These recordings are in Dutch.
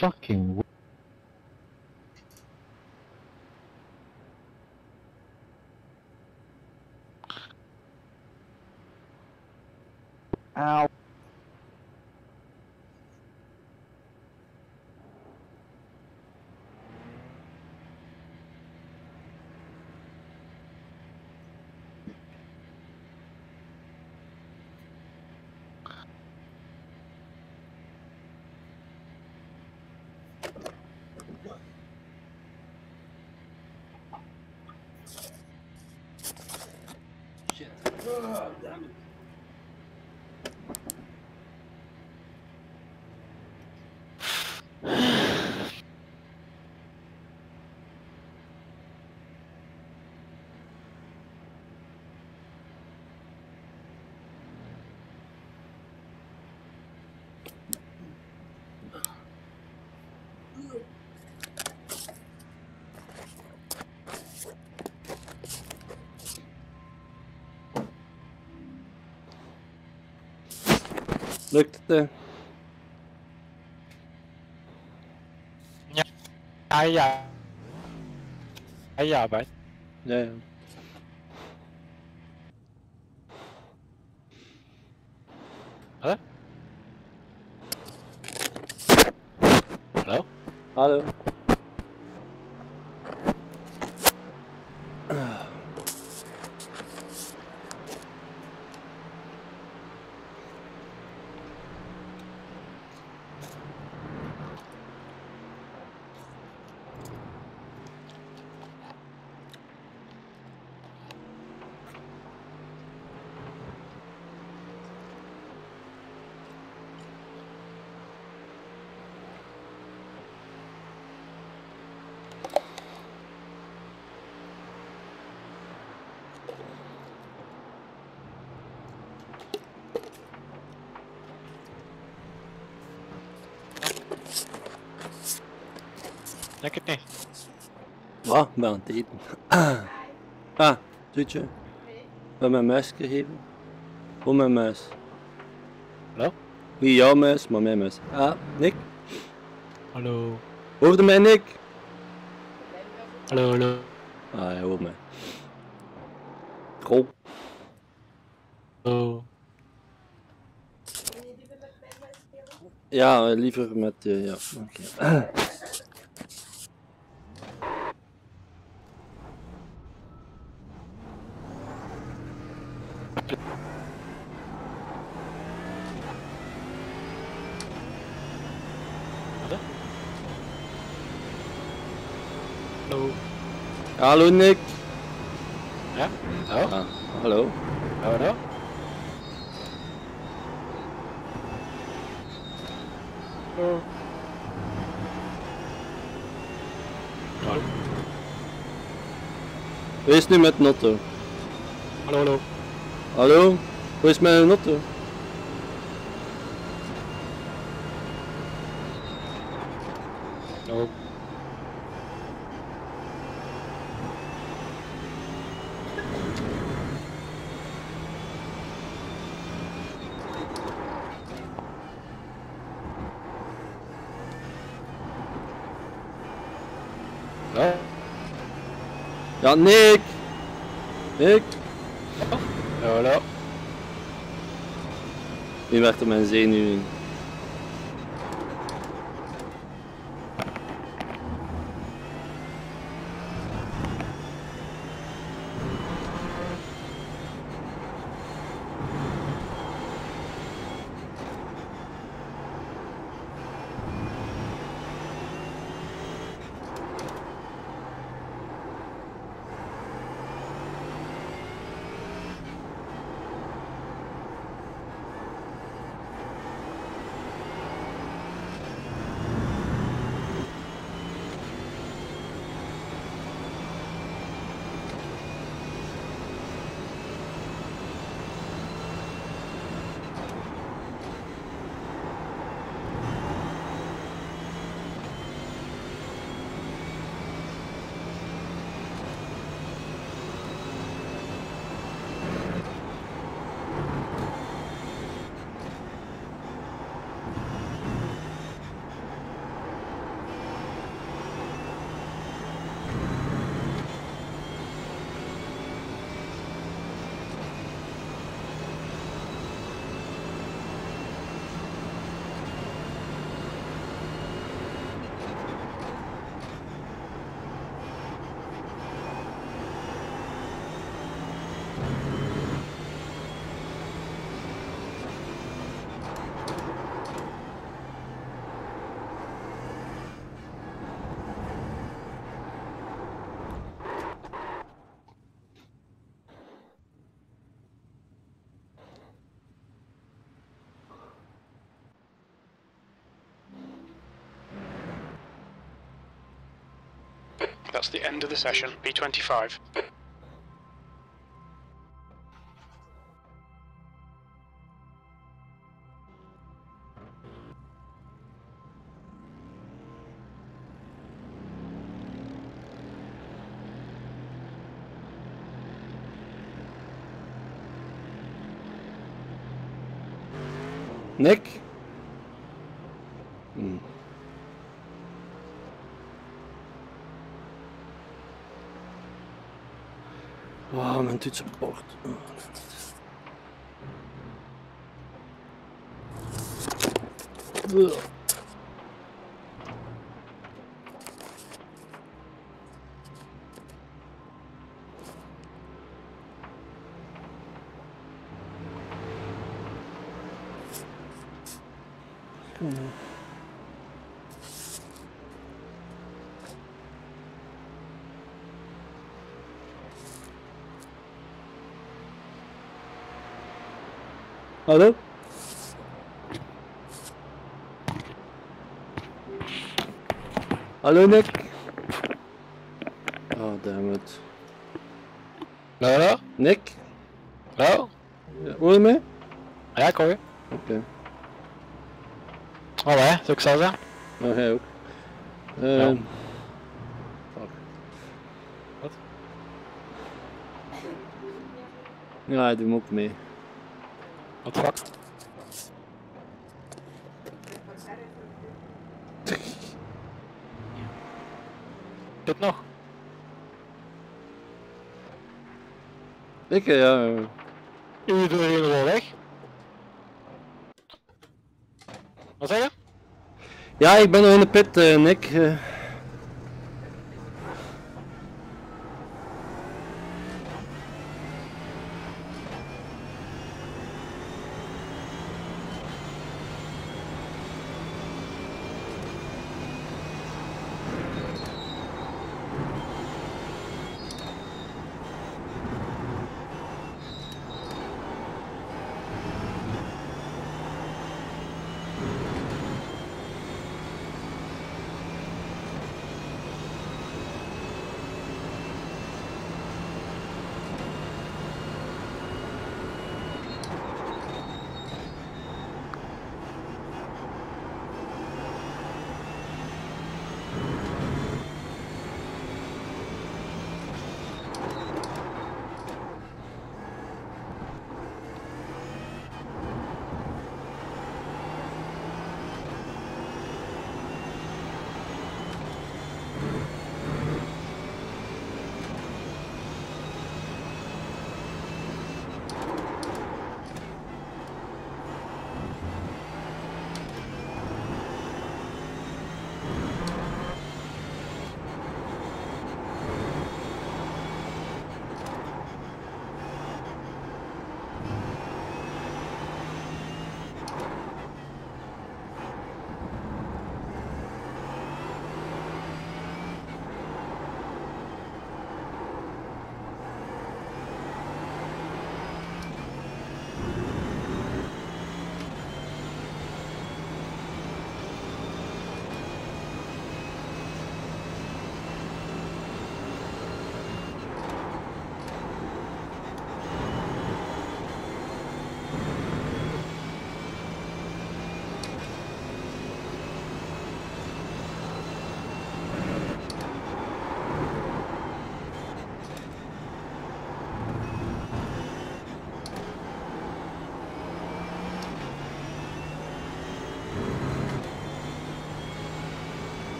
fucking. Ow. Shit. Oh, damn it. Lukt det? Ja. Ja, bij. Ja, ja. Huh? Hallo? Hallo. Denk het niet. Wat? Ik ben aan het eten. Ah, toetje. Wil mijn muis geven? Voor mijn muis. Hallo? Niet jouw muis, maar mijn muis. Ah, Nick? Hallo? Hoorde mij, Nick? Hallo, hallo? Ah, hij hoort mij. Krol. Hallo? Ja, liever met... ja, oké. Hallo? Hallo, Nick. Ja? Hallo? Ah, hallo. Hallo? Hallo? Hallo? Hoe is het nu met een auto? Hallo, hallo? Hallo? Hoe is het met een auto? Hallo? Hallo? Ja, Nick! Nick! Hallo, hallo? Nu werd er mijn zenuwen. That's the end of the session. P25. Nick? Oh, mijn toetsenbord. Hallo? Hallo Nick? Oh damn it. Hallo? Nick? Hallo? Hoor je me? Ja, ik hoor je. Oké. Oh, hè? Zal ik zo zeggen? Oh, hij ook. Ja. Fuck. Wat? Ja, hij doet me ook mee. Wat fuck? Dit nog? Ik ja. Jullie doen hier wel weg. Wat zeg je? Ja, ik ben nog in de pit, Nick.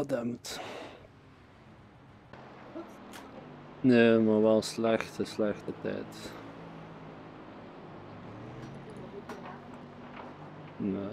Dammit. Nee, maar wel slechte tijd. Nee.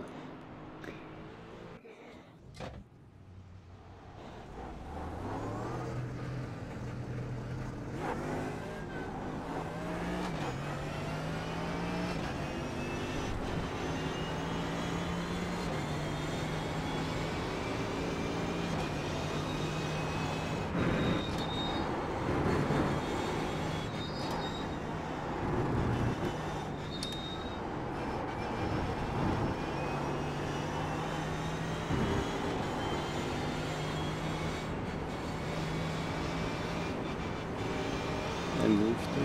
En hoefde.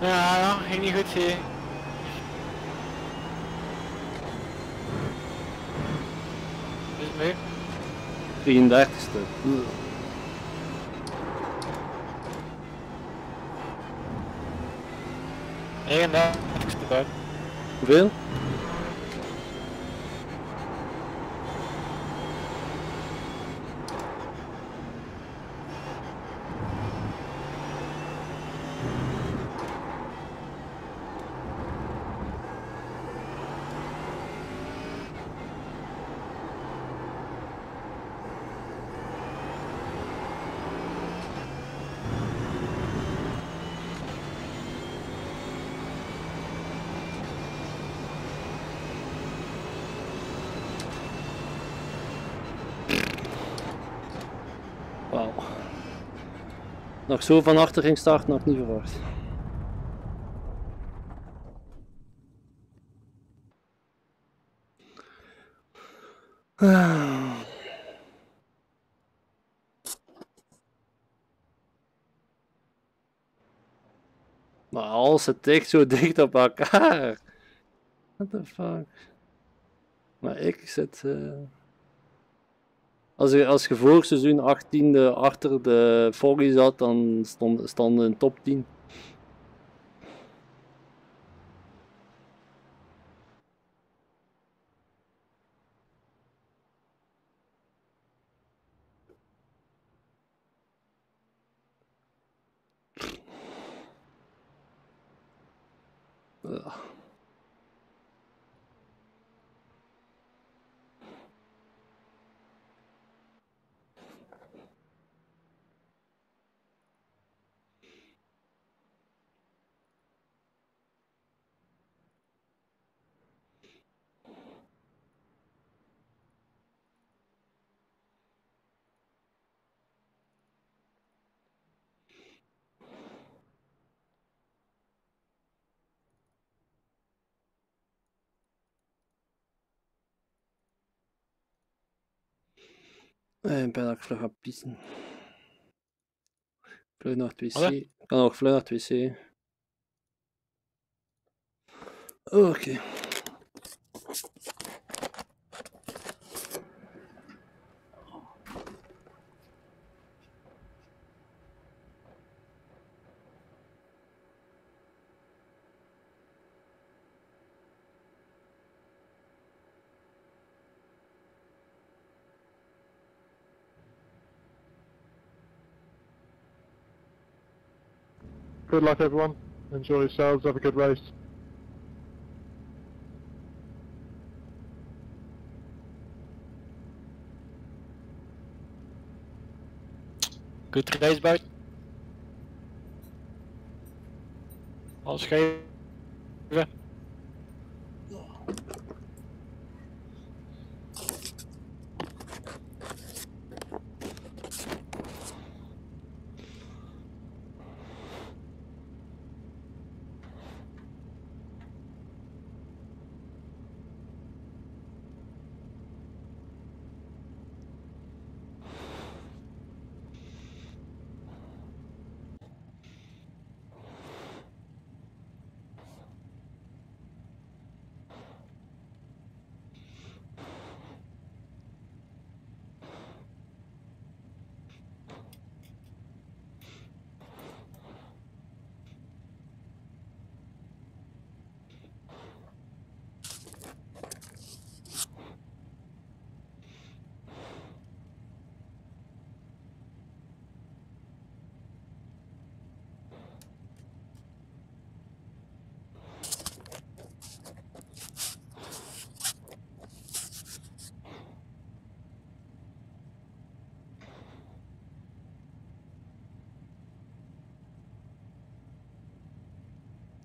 Ja, ging niet goed zie. Is het mee? 33ste. 39ste buiten. Hoeveel? Wauw. Nog zo van achter ging starten, nog niet verwacht. Maar alles zit echt zo dicht op elkaar. What the fuck? Maar ik zit... Als je vorig seizoen 18e achter de Foggy zat, dan stond in top 10. Ugh. Ik ben ook vlug gaan pissen. Vlug naar het wc. Wat? Ik kan ook vlug naar het wc. Oké. Good luck, everyone. Enjoy yourselves. Have a good race. Good race, Bart. Alles geven.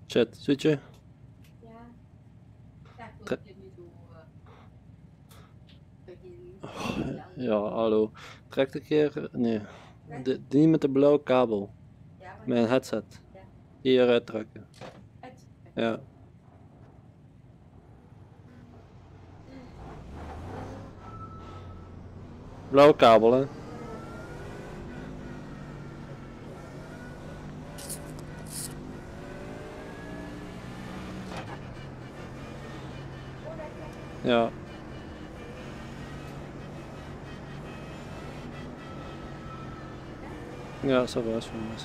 Chat, zoetje. Ja. Ja, ik wil Tre- je nu doen. Ja, hallo. Trek een keer. Nee. Die met de blauwe kabel. Ja, maar Mijn headset. Ja. Die eruit trekken. het. Ja. Blauwe kabel, hè? Ja. Ja, ça va, is voor mij.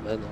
Behendel.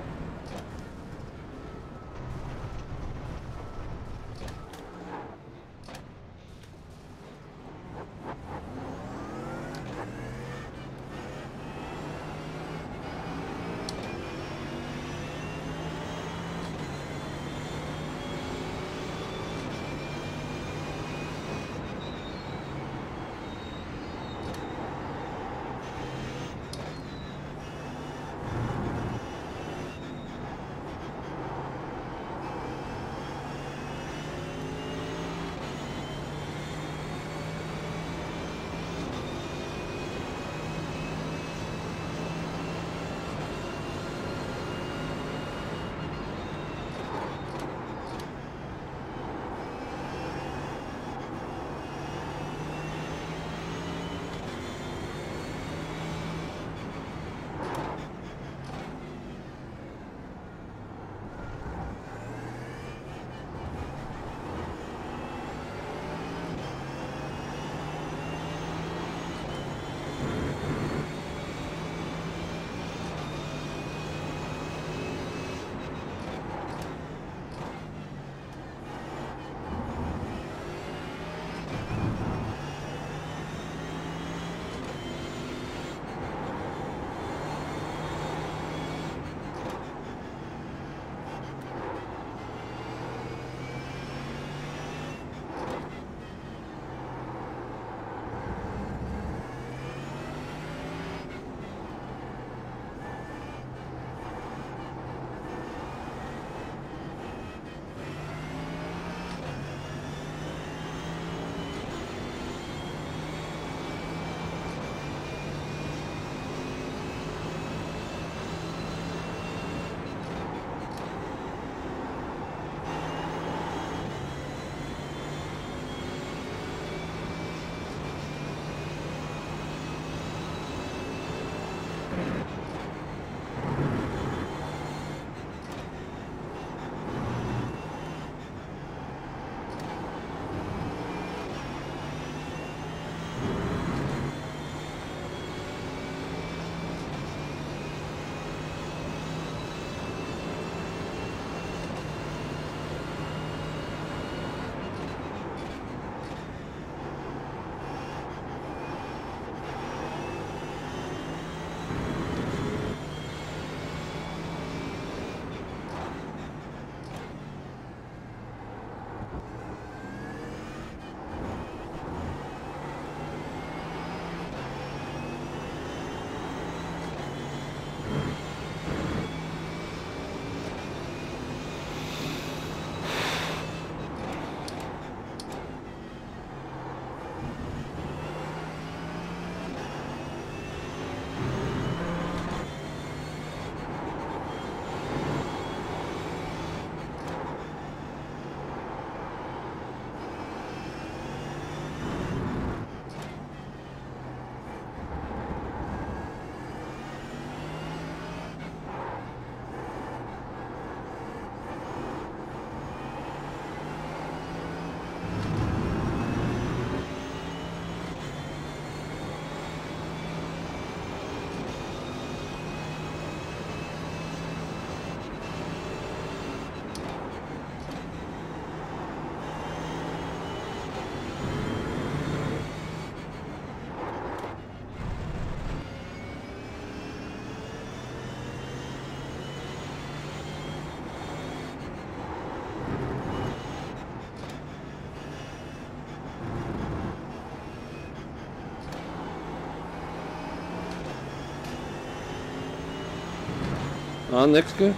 Niks keer.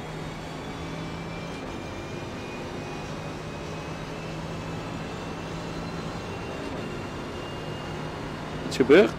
Iets gebeurd?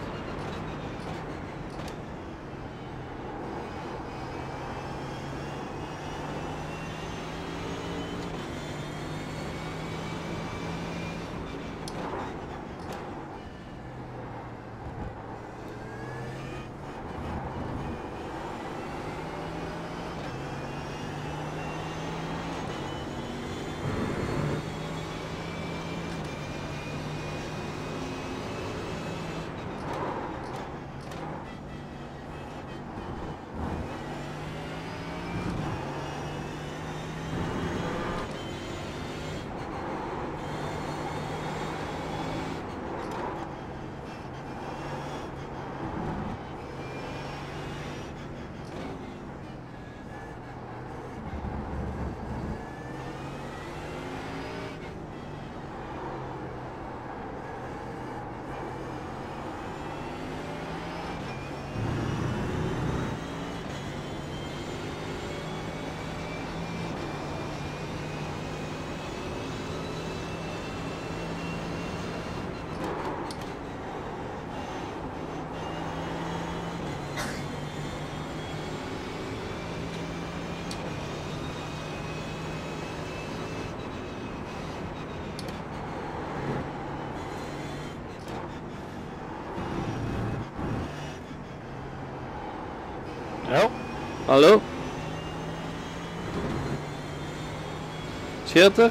Hallo? Scheelt er?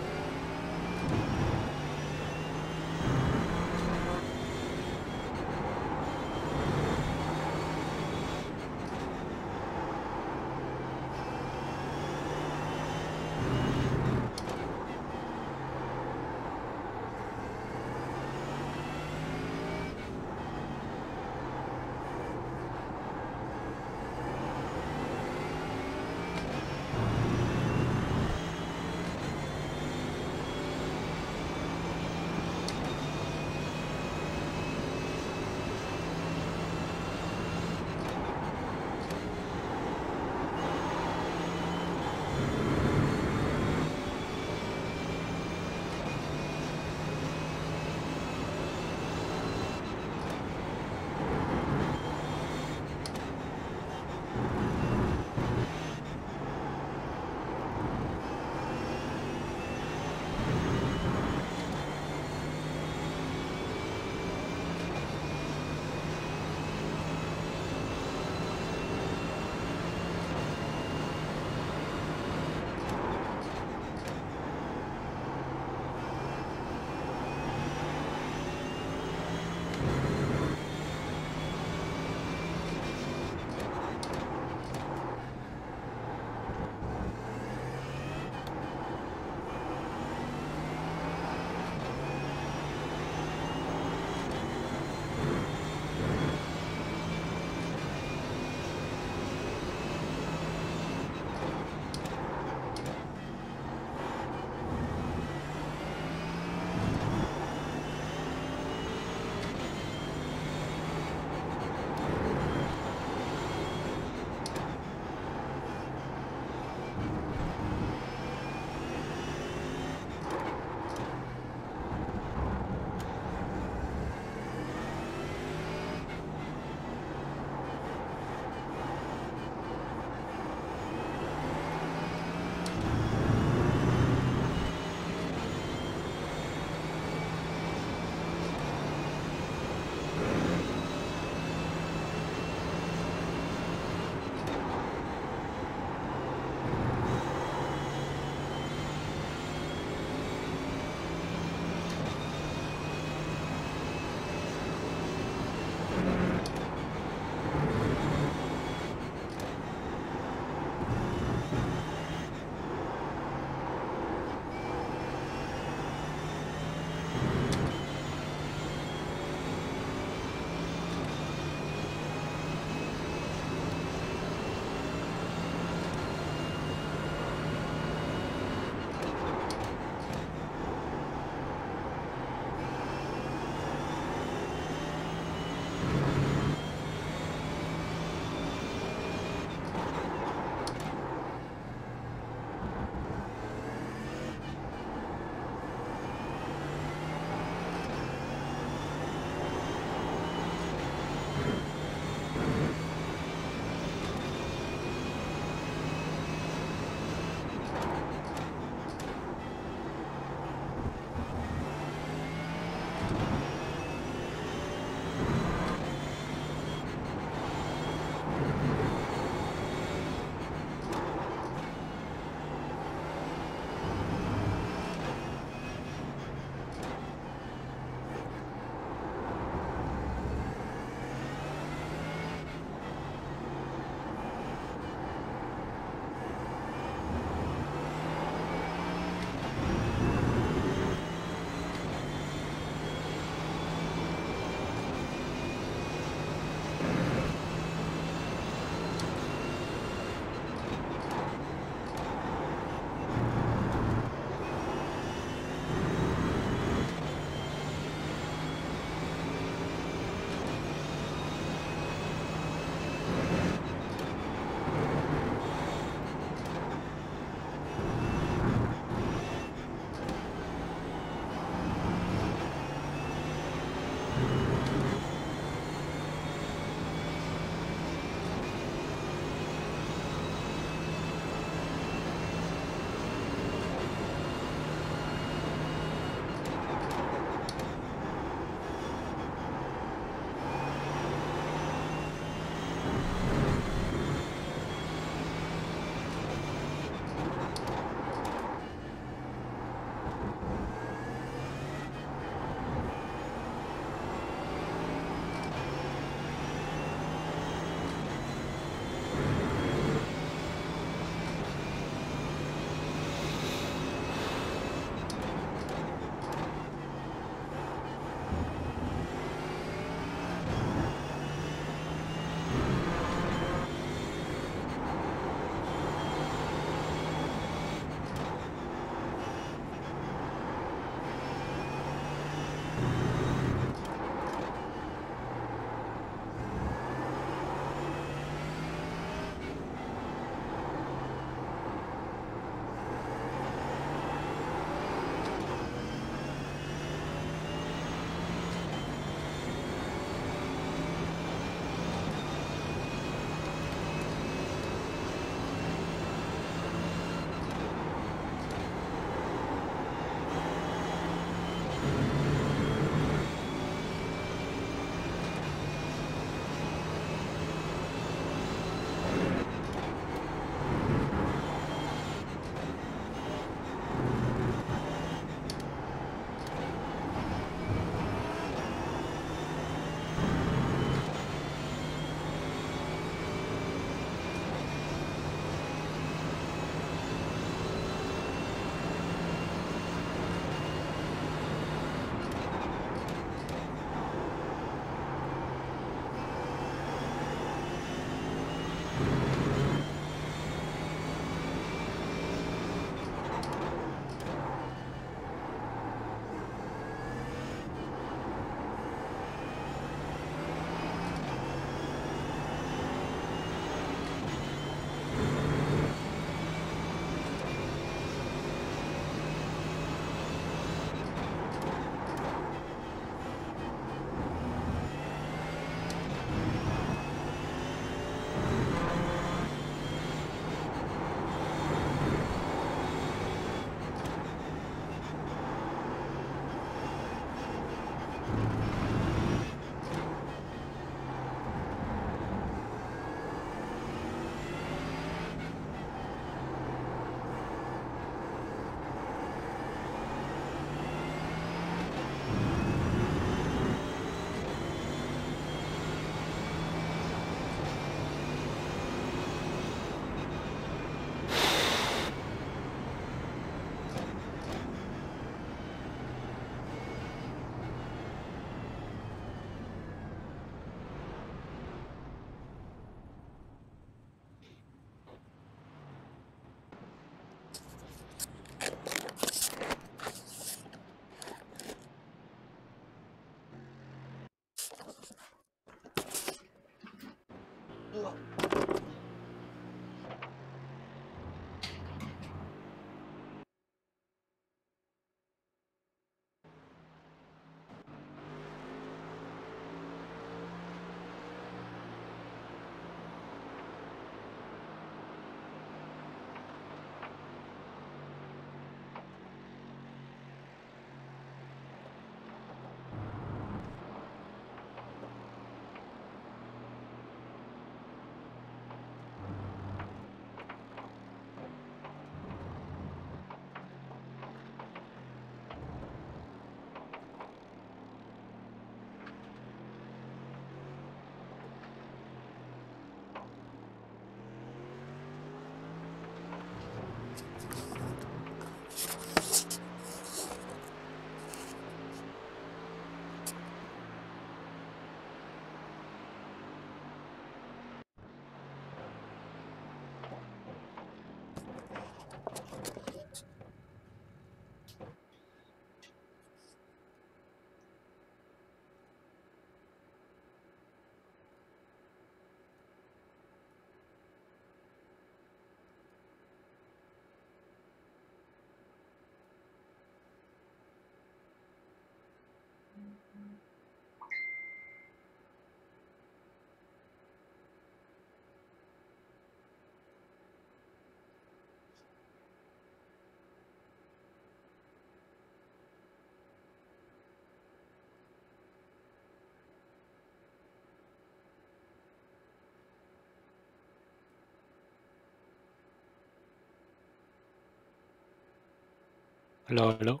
Hallo, hallo.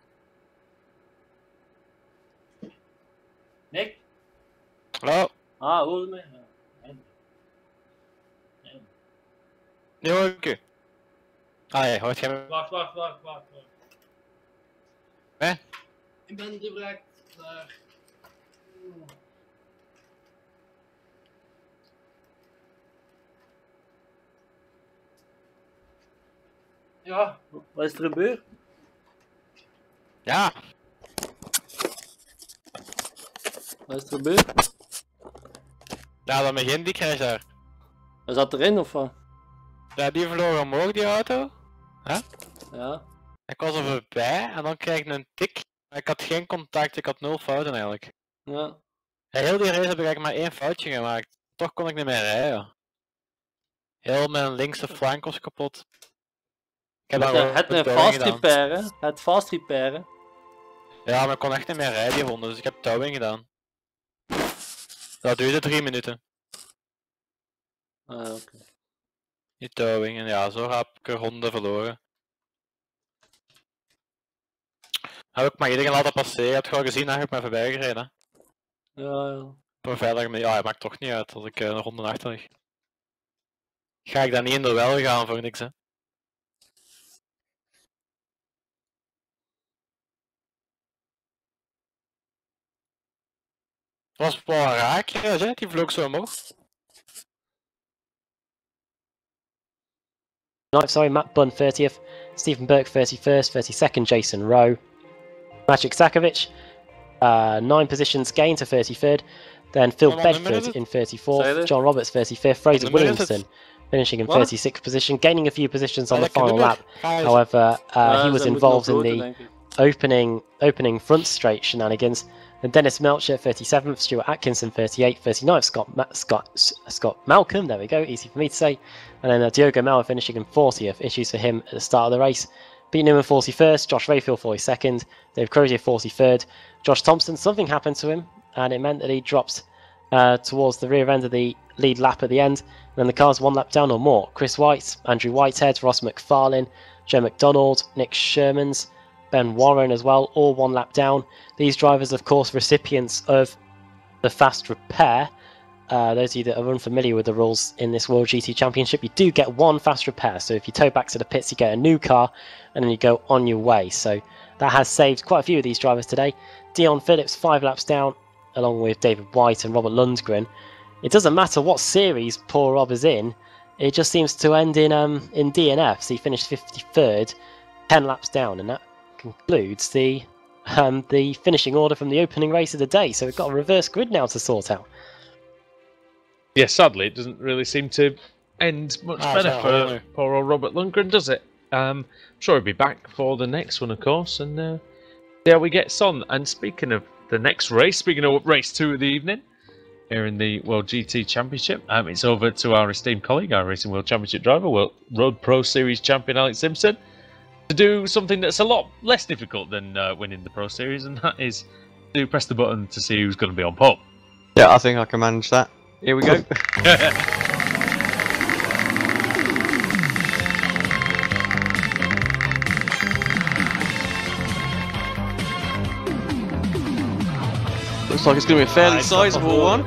Nick? Hallo. Ah, hoor je me? Nu hoor ik u. Ah ja, hoort jij me? Wacht. Hè? Ik ben direct naar... Ja, wat is er gebeurd? Ja. Wat is er gebeurd? Ja, dan begint die crash daar. Hij zat erin of wat? Ja, die vloog omhoog, die auto. Ja. Ik was er voorbij en dan kreeg ik een tik. Maar ik had geen contact, ik had 0 fouten eigenlijk. Ja. Ja, heel die race heb ik eigenlijk maar 1 foutje gemaakt. Toch kon ik niet meer rijden. Heel mijn linkse flank was kapot. Ik heb daar ook Het een fast gedaan. repairen. Het fast repairen. Ja, maar ik kon echt niet meer rijden die ronde, dus ik heb towing gedaan. Dat duurde 3 minuten. Ah, oké. Die towing, en ja, zo heb ik een ronde verloren. Heb ik maar iedereen laten passeren, je hebt gewoon gezien dat ik me voorbij gereden. Ja. Op een veilige manier, ja, het maakt toch niet uit als ik een ronde achter lig. Ga ik dan niet in de wel gaan voor niks, hè. Het was wel raak, hè, die vloog zo omhoog. Sorry, Matt Bunn 30th, Stephen Burke 31st, 32nd, Jason Rowe, Magic Sakovic, 9 positions gained to 33rd, then Phil What number is Bedford it? in Say 34th, that. John Roberts 35th, Fraser number is it? Williamson finishing in What? 36th position, gaining a few positions on the Lekker final nummer. lap. Ga eens. However, he was Ze moeten involved nog in groter, the denk ik. opening front straight shenanigans. And Dennis Melcher 37th, Stuart Atkinson 38th, 39th, Scott Malcolm, there we go, easy for me to say. And then Diogo Mauer finishing in 40th, issues for him at the start of the race. Pete Newman 41st, Josh Rayfield 42nd, Dave Crozier 43rd, Josh Thompson, something happened to him and it meant that he dropped towards the rear end of the lead lap at the end. And then the cars 1 lap down or more. Chris White, Andrew Whitehead, Ross McFarlane, Joe McDonald, Nick Shermans, Ben Warren as well, all 1 lap down. These drivers, of course, recipients of the fast repair. Those of you that are unfamiliar with the rules in this World GT Championship, you do get 1 fast repair. So if you tow back to the pits, you get a new car and then you go on your way. So that has saved quite a few of these drivers today. Dion Phillips 5 laps down, along with David White and Robert Lundgren. It doesn't matter what series poor Rob is in, it just seems to end in DNF. So he finished 53rd, 10 laps down, and that concludes the finishing order from the opening race of the day. So we've got a reverse grid now to sort out. Yeah, sadly, it doesn't really seem to end much better it's for not poor old Robert Lundgren, does it? I'm sure he'll be back for the next one, of course, and see how we get on. And speaking of the next race, speaking of race 2 of the evening, here in the World GT Championship, it's over to our esteemed colleague, our Racing World Championship driver, World Road Pro Series champion Alex Simpson, to do something that's a lot less difficult than winning the Pro Series, and that is to press the button to see who's going to be on pole. Yeah, I think I can manage that. Here we go. Looks like it's going to be a fairly sizable one.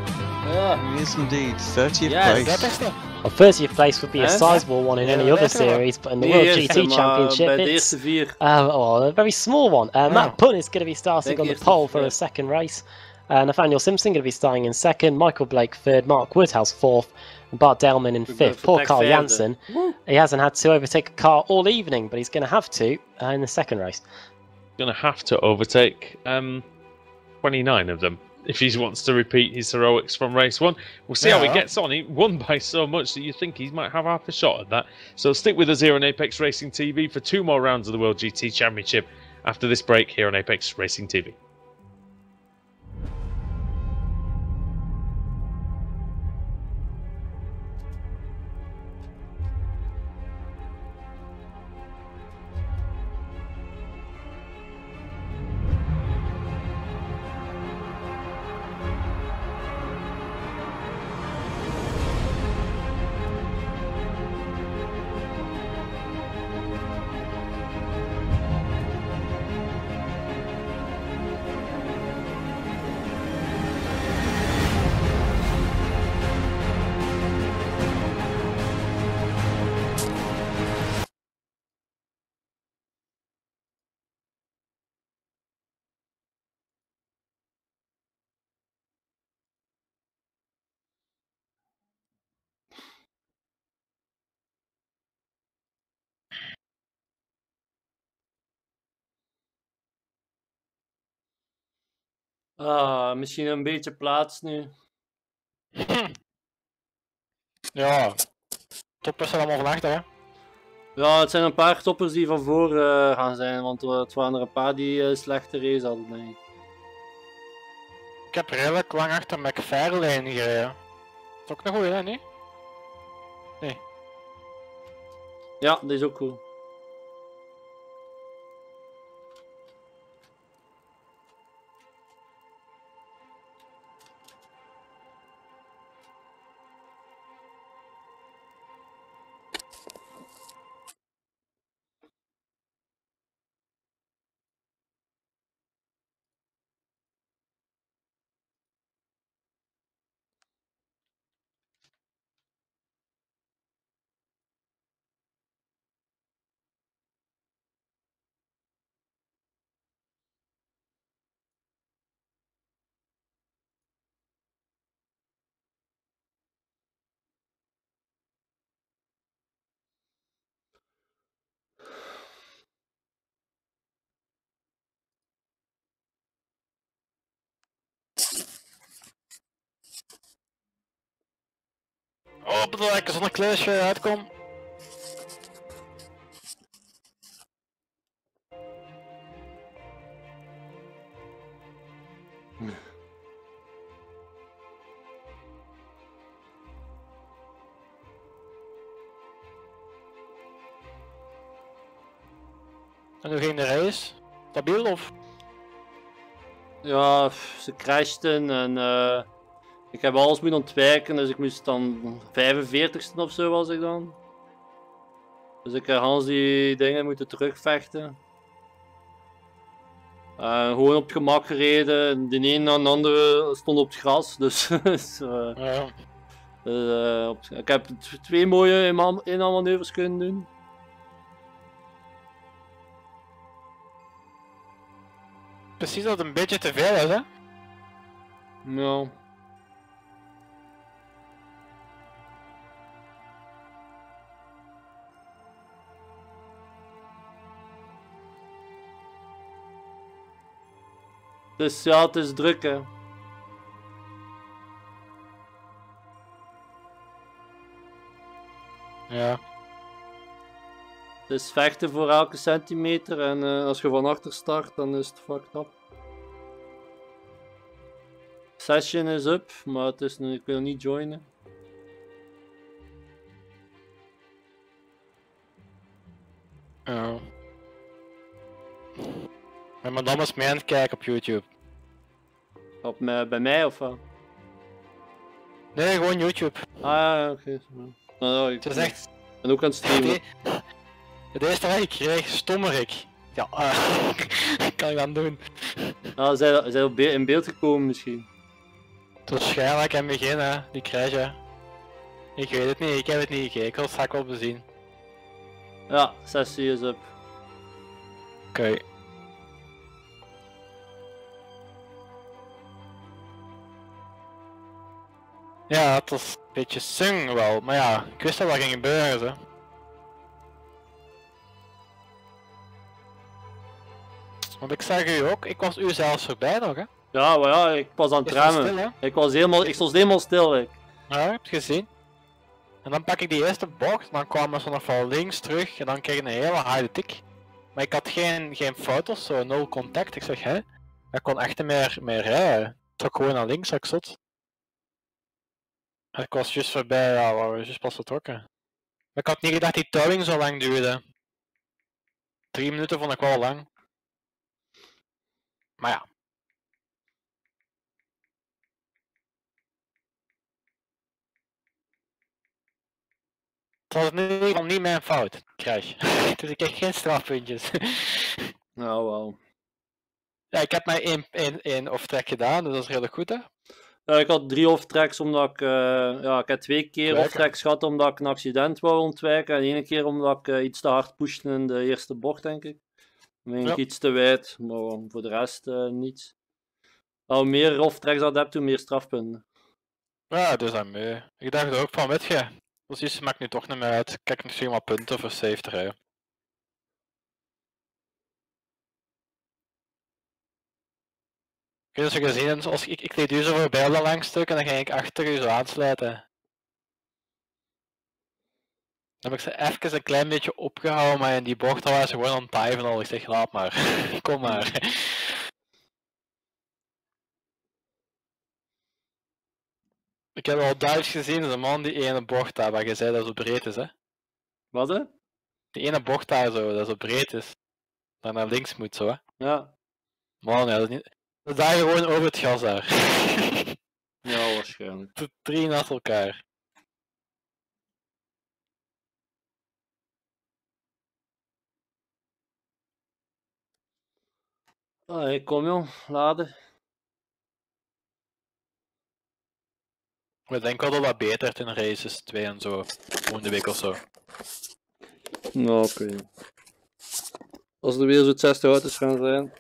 Ja. Yes, indeed. 30th Yes. place. Well, 30th place would be a sizable one in any other series, but in the World GT Championship, bij de it's eerste 4. a very small one. Matt Bunn is going to be starting on the pole for yeah. a second race. Nathaniel Simpson going to be starting in second, Michael Blake third, Mark Woodhouse fourth, and Bart Delman in fifth. Poor Carl Jansen. He hasn't had to overtake a car all evening, but he's going to have to in the second race. Going to have to overtake 29 of them if he wants to repeat his heroics from race 1. We'll see how he gets on. He won by so much that you think he might have half a shot at that. So stick with us here on Apex Racing TV for 2 more rounds of the World GT Championship after this break here on Apex Racing TV. Misschien een beetje plaats nu. Ja, toppers zijn allemaal van achter, hè? Ja, het zijn een paar toppers die van voor gaan zijn, want het waren er een paar die slechte race hadden, denk ik. Ik heb redelijk lang achter McFarlane gereden. Dat is ook een goeie, hè, niet? Ja, dat is ook goed. Oh, dat ik zonder kleusje uitkom. En hoe ging de race? Stabiel of? Ja, ze crashten en ik heb alles moeten ontwijken, dus ik moest dan 45ste of zo was ik dan. Dus ik heb Hans die dingen moeten terugvechten. Gewoon op het gemak gereden, de een na de andere stond op het gras, dus, ik heb 2 mooie inhaalmanoeuvres kunnen doen. Precies dat het een beetje te veel is, hè? Ja. Dus ja, het is druk, hè. Ja. Dus vechten voor elke centimeter en als je van achter start, dan is het fucked up. Session is up, maar het is nu, ik wil niet joinen. Ja. Mijn madame is mee aan het kijken op YouTube. Bij mij of wat? Nee, gewoon YouTube. Ah ja, oké. Nou, ik Het is echt... ben ook aan het streamen. Het eerste wat ik kreeg, stommerik. Ja, kan ik dan doen? Ah, zijn in beeld gekomen misschien? Waarschijnlijk in het begin, hè, die crash. Ik weet het niet, ik heb het niet gekeken, ik zal het straks wel bezien. Ja, sessie is up. Oké. Ja, het was een beetje sung wel, maar ja, ik wist dat dat ging gebeuren, zo. Want ik zag u ook, ik was u zelfs voorbij nog, hè? Ja, maar ja, ik was aan het Is dat remmen. stil, hè? Ik stond helemaal stil. Ja, heb je gezien? En dan pak ik die eerste bocht, dan kwamen ze nog van links terug en dan kreeg ik een hele harde tik. Maar ik had geen fout of zo, nul contact. Ik zeg, hè? Ik kon echt niet meer rijden. Ik trok gewoon naar links, ik zot. En ik was juist voorbij, ja, we waren juist pas vertrokken. Maar ik had niet gedacht die touwing zo lang duurde. 3 minuten vond ik wel lang. Maar ja. Het was in ieder geval niet mijn fout, crash. Dus ik kreeg geen strafpuntjes. Nou, wauw. Ja, ik heb maar één off-track gedaan, dus dat is redelijk goed, hè? Ik had 3 off-tracks omdat ik... ja, ik heb 2 keer Lekker. off-tracks gehad omdat ik een accident wou ontwijken. En 1 keer omdat ik iets te hard pushte in de eerste bocht, denk ik. Dan ben ik iets te wijd, maar voor de rest niets. Hoe meer off-tracks dat heb, hoe meer strafpunten. Ja, dus aan mee. Ik dacht er ook van, weet je, precies, maakt nu toch niet meer uit. Kijk, misschien maar punten voor safe te rijden. Ik heb dus gezien, als ik leed u zo voorbij op dat langstuk en dan ging ik achter u zo aansluiten. Dan heb ik ze even een klein beetje opgehouden, maar in die bocht waren ze gewoon aan het diven al. Ik zeg, laat maar, kom maar. Ik heb al duidelijk gezien, de man die ene bocht daar, waar je zei dat zo breed is, hè. Wat hè? Die ene bocht daar zo, dat zo breed is. Dat naar links moet zo, hè. Ja. Man, ja, dat is niet... Dat daar gewoon over het gas daar. Ja, waarschijnlijk. 3 naast elkaar. Ah, kom joh, laden. Ik denk wel dat dat beter is in races 2 en zo. Volgende week of zo. Nou, oké. Als er weer zo'n 60 auto's gaan zijn,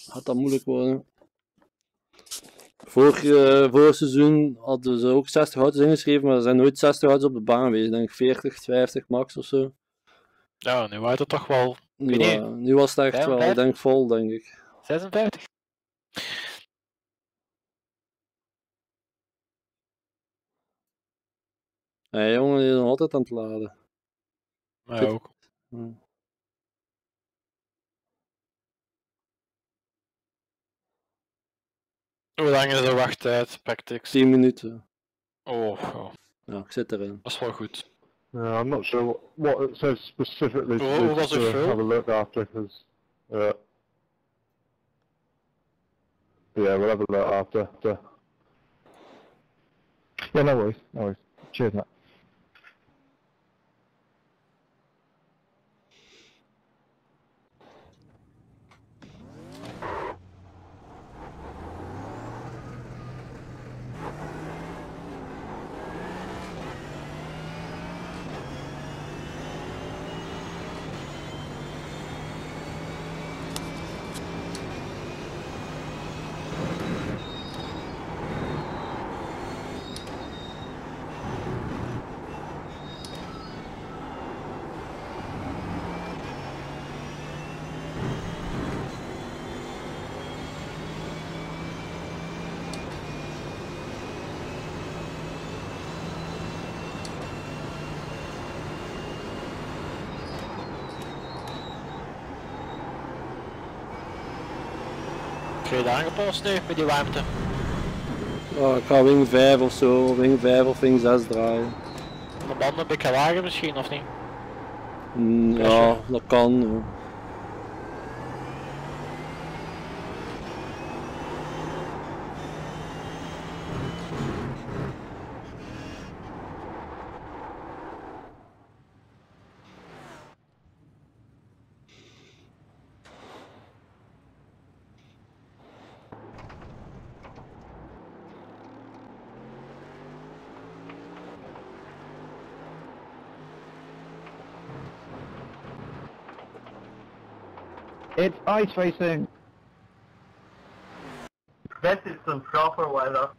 gaat dat moeilijk worden. Vorig seizoen hadden ze ook 60 auto's ingeschreven, maar er zijn nooit 60 auto's op de baan geweest. Ik denk 40, 50 max of zo. Ja, nu was het toch wel... Nu was het echt wel, ik denk vol, denk ik. 56? Ja, jongen, die is nog altijd aan het laden. Maar ook. Hoe lang is de wachttijd, praktisch? 10 minuten. Oh. Ja, ik zit erin. Dat is wel goed. I'm not sure what it says specifically to Oh, do, was just it to full? have a look after, because yeah, we'll have a look after. Yeah, no worries. Cheers, mate. tweede aangepast nu met die warmte? Oh, ik ga wing 5 of zo, wing 5 of wing 6 draaien. De banden een beetje lager misschien of niet? Ja, dat kan. Ja. It's ice racing. That is some proper weather.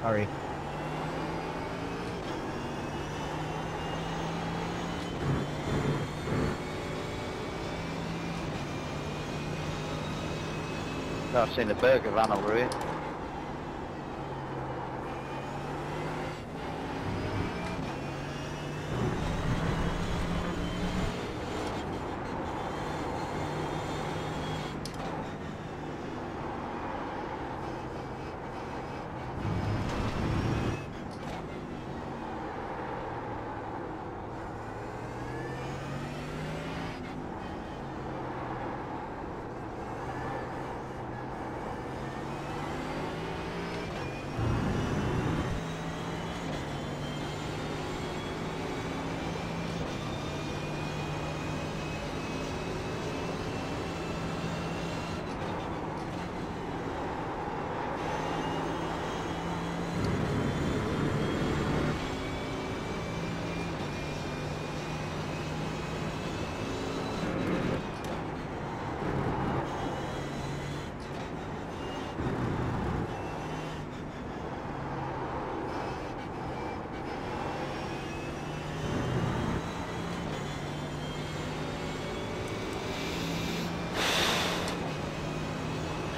Sorry. I've seen the burger van over here.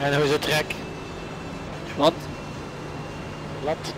En hoe is het trek? Wat? Lat.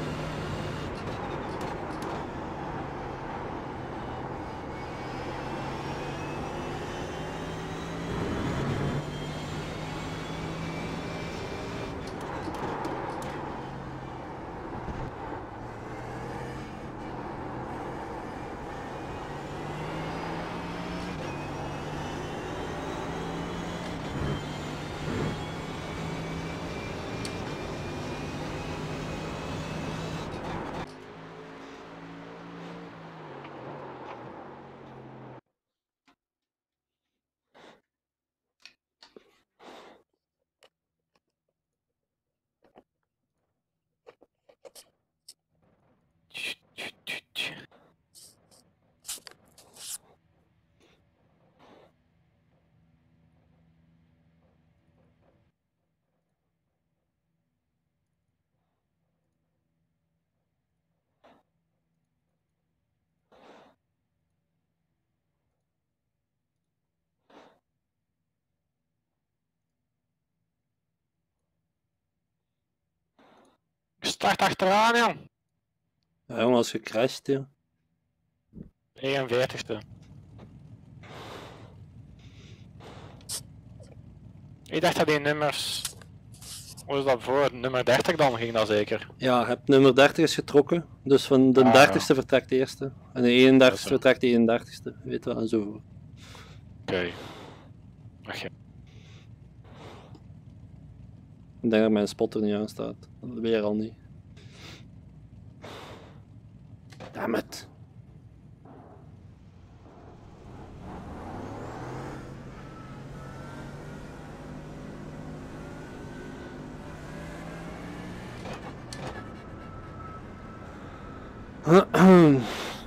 Start achteraan, jong. Ja, jongen, als gecrashed, ja. 49ste. Ik dacht dat die nummers... Hoe is dat voor? Nummer 30 dan ging dat zeker? Ja, heb nummer 30 is getrokken. Dus van de 30ste vertrekt de eerste. En de 31ste vertrekt de 31ste. Weet wel, en zo voor. Oké. Ach ja. Ik denk dat mijn spotter niet aan staat. Weer al niet. Damn it.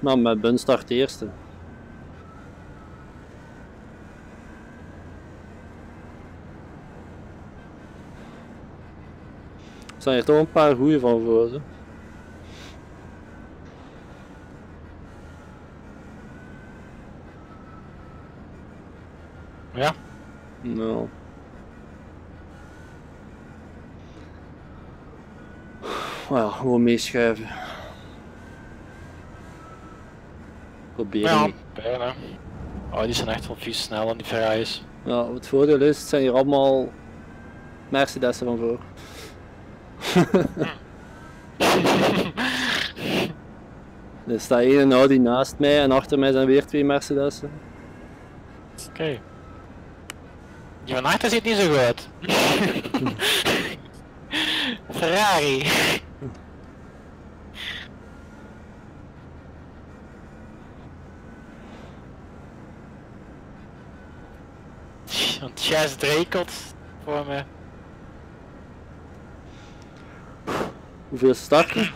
Nou, mijn bun start eerste. Er zijn hier toch een paar goeie van voor ze. Ja? Nou. Ja, gewoon meeschuiven. Proberen Ja, niet. bijna. Oh, die zijn echt wel vies snel aan die Ferraris. Ja, het voordeel is, het zijn hier allemaal Mercedes'en van voor. Er staat één Audi naast mij en achter mij zijn weer twee Mercedes'en. Oké. Die van achter ziet niet zo goed uit. Ferrari. Een Chas Drakelt voor me. Hoeveel starten?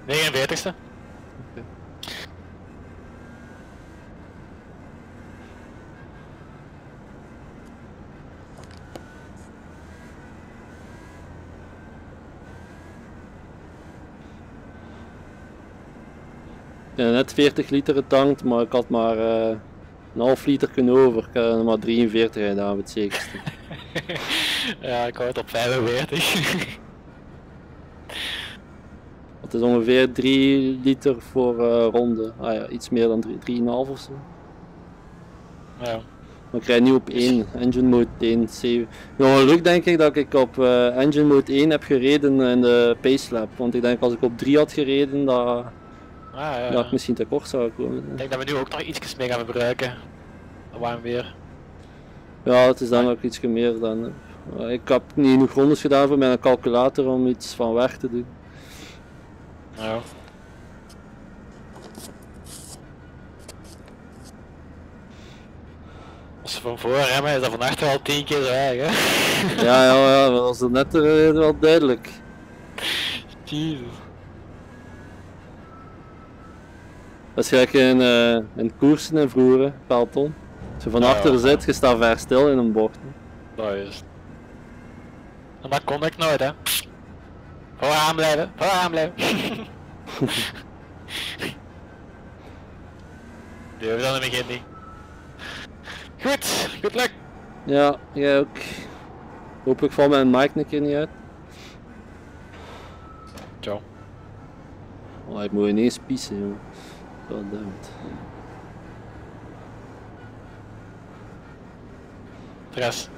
49ste. Ik heb net 40 liter getankt, maar ik had maar een half liter kunnen over. Ik heb er maar 43 gedaan, voor het zekerste. Ja, ik hou het op 45. Het is ongeveer 3 liter voor ronde. Ah ja, iets meer dan 3,5 of zo. Ja. Maar ik rijd nu op 1, engine mode 1, 7. Nou, geluk denk ik dat ik op engine mode 1 heb gereden in de pace lap. Want ik denk als ik op 3 had gereden, dat dat ik misschien te kort zou komen. Ik denk dat we nu ook nog iets meer gaan verbruiken. Warm weer. Ja, het is dan ook iets meer dan. Ik heb niet genoeg rondes gedaan voor mijn calculator om iets van weg te doen. Ja. Als ze van voor remmen is dat van achter al 10 keer zo erg, hè? Ja, dat was er net wel duidelijk. Jezus. Dat is gelijk in koersen en vroeger, peloton. Als je van achter zit, je staat ver stil in een bocht. Dat is. En dat kon ik nooit, hè? Vooraan blijven, vooraan blijven. Durf dan in het begin niet. Goed, goed luck. Ja, jij ook. Hopelijk valt mijn mic een keer niet uit. Ciao. Oh, ik moet ineens pissen, jongen. Goddammit. Stress.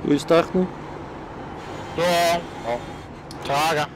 Goeie start nu. Ja. Oh. Trage.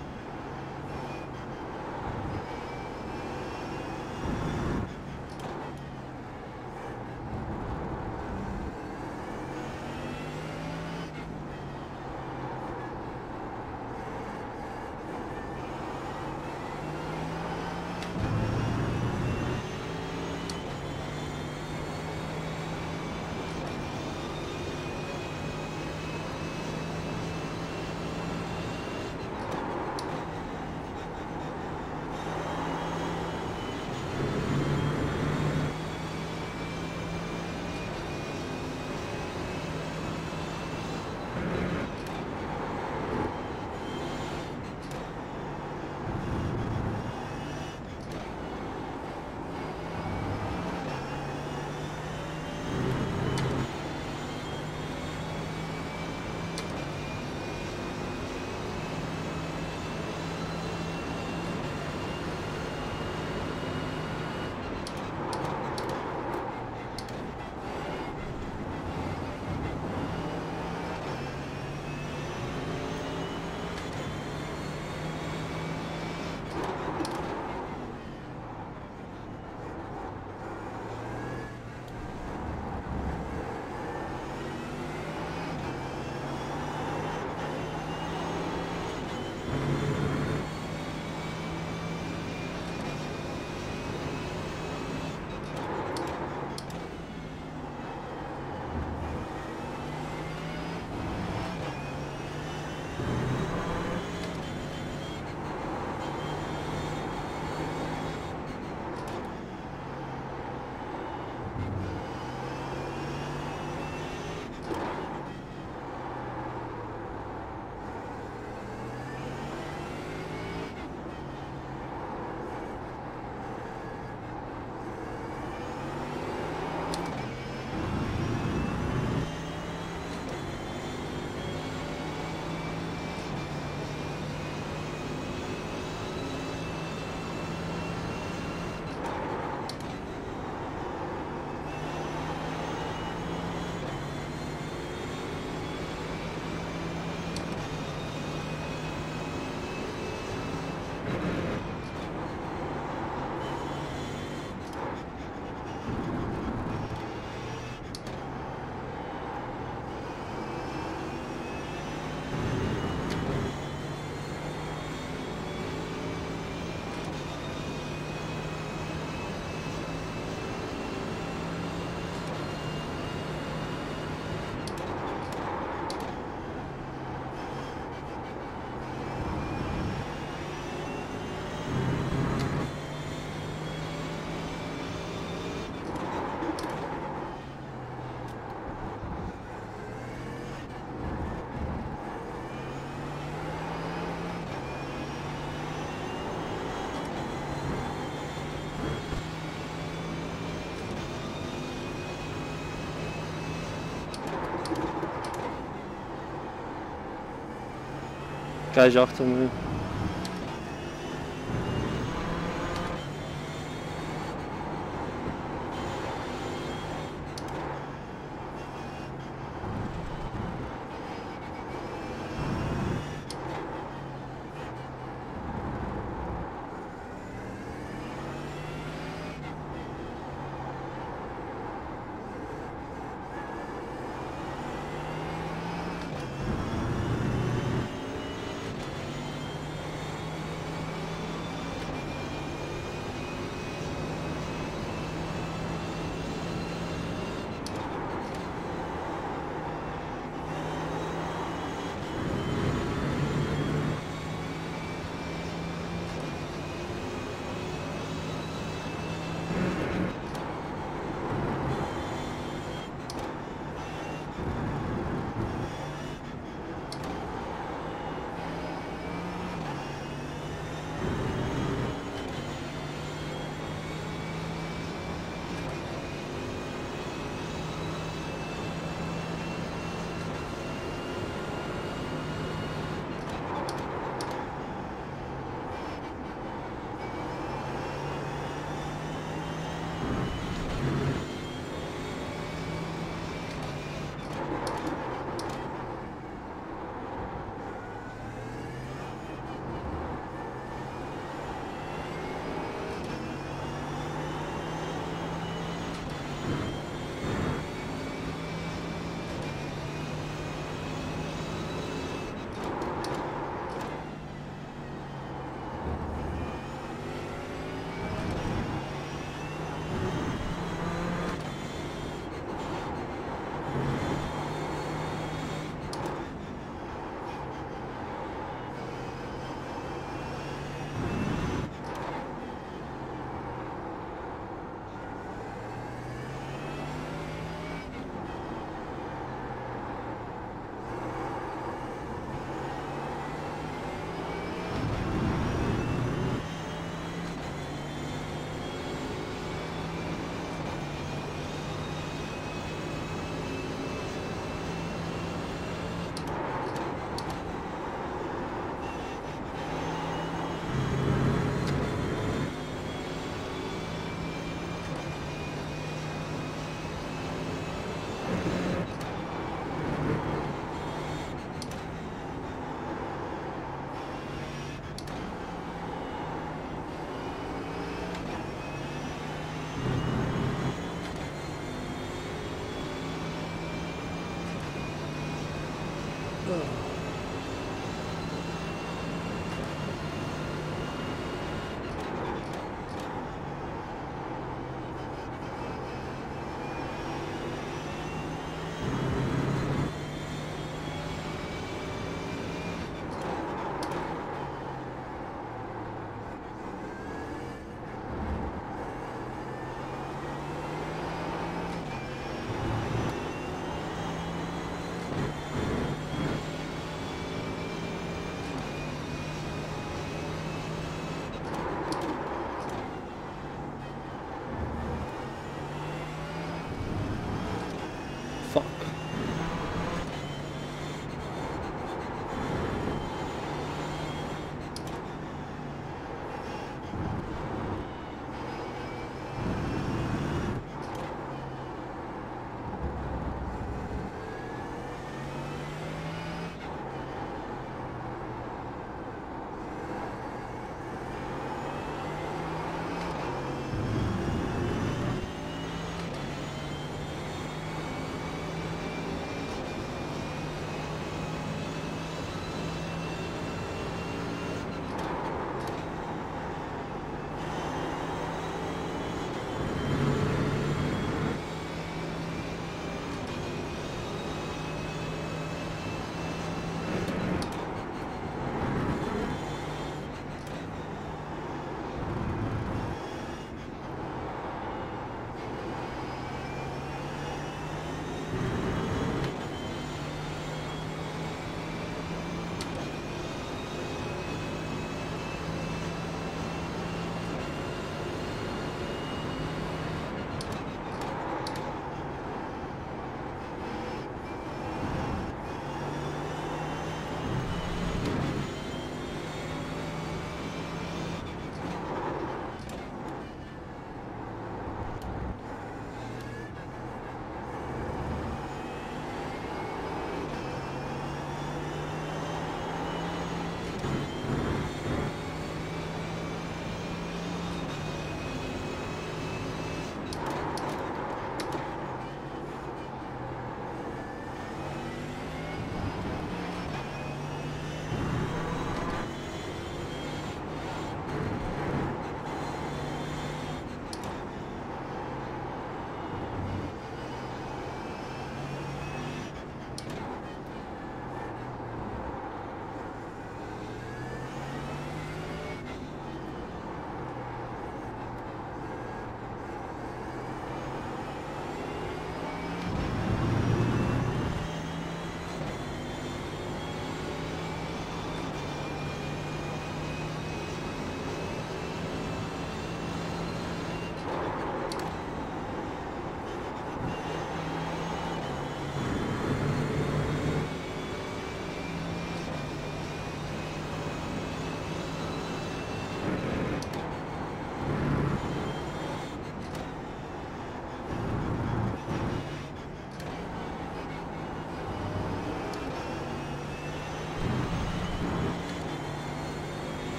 Kijk achter me.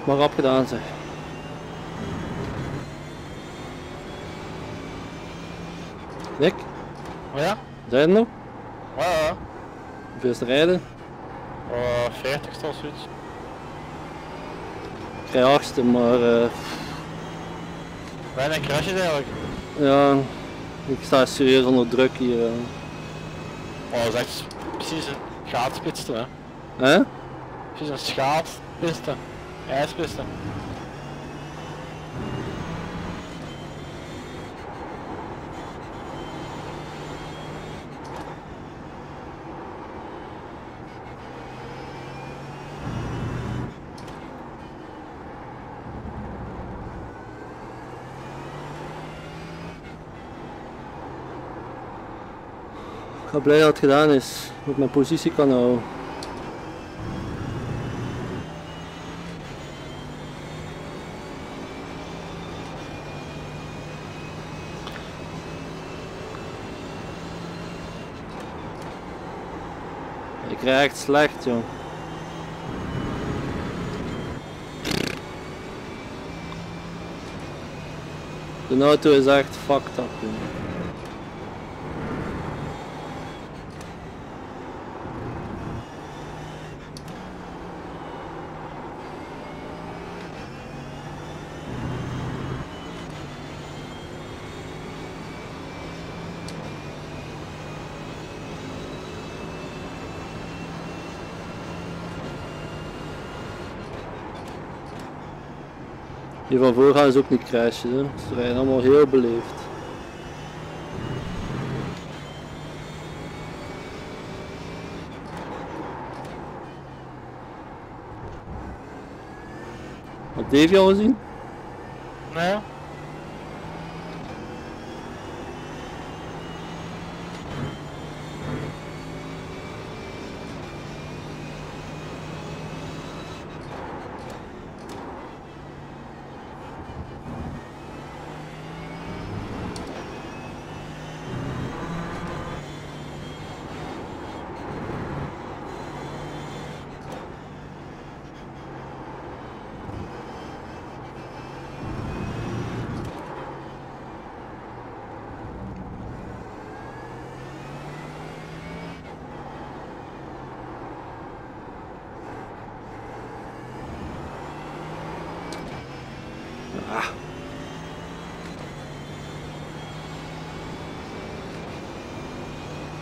Maar rap gedaan zeg. Nick, Oh ja? zijn er nog? Ja. Hoeveel is er rijden? 40 of zoiets. Ik rij 8e, maar Weinig crashes eigenlijk. ja, ik sta serieus onder druk hier. Oh, dat is echt precies een schaatspiste, hè. Hè? Precies een schaatspiste. IJspiste. Ik ga blij dat het gedaan is, dat ik mijn positie kan houden. Ik rij echt slecht, joh. De auto is echt fucked up, joh. Die van voor gaan is ook niet crashen, hè. Ze rijden allemaal heel beleefd. Had Davy al gezien? Nee.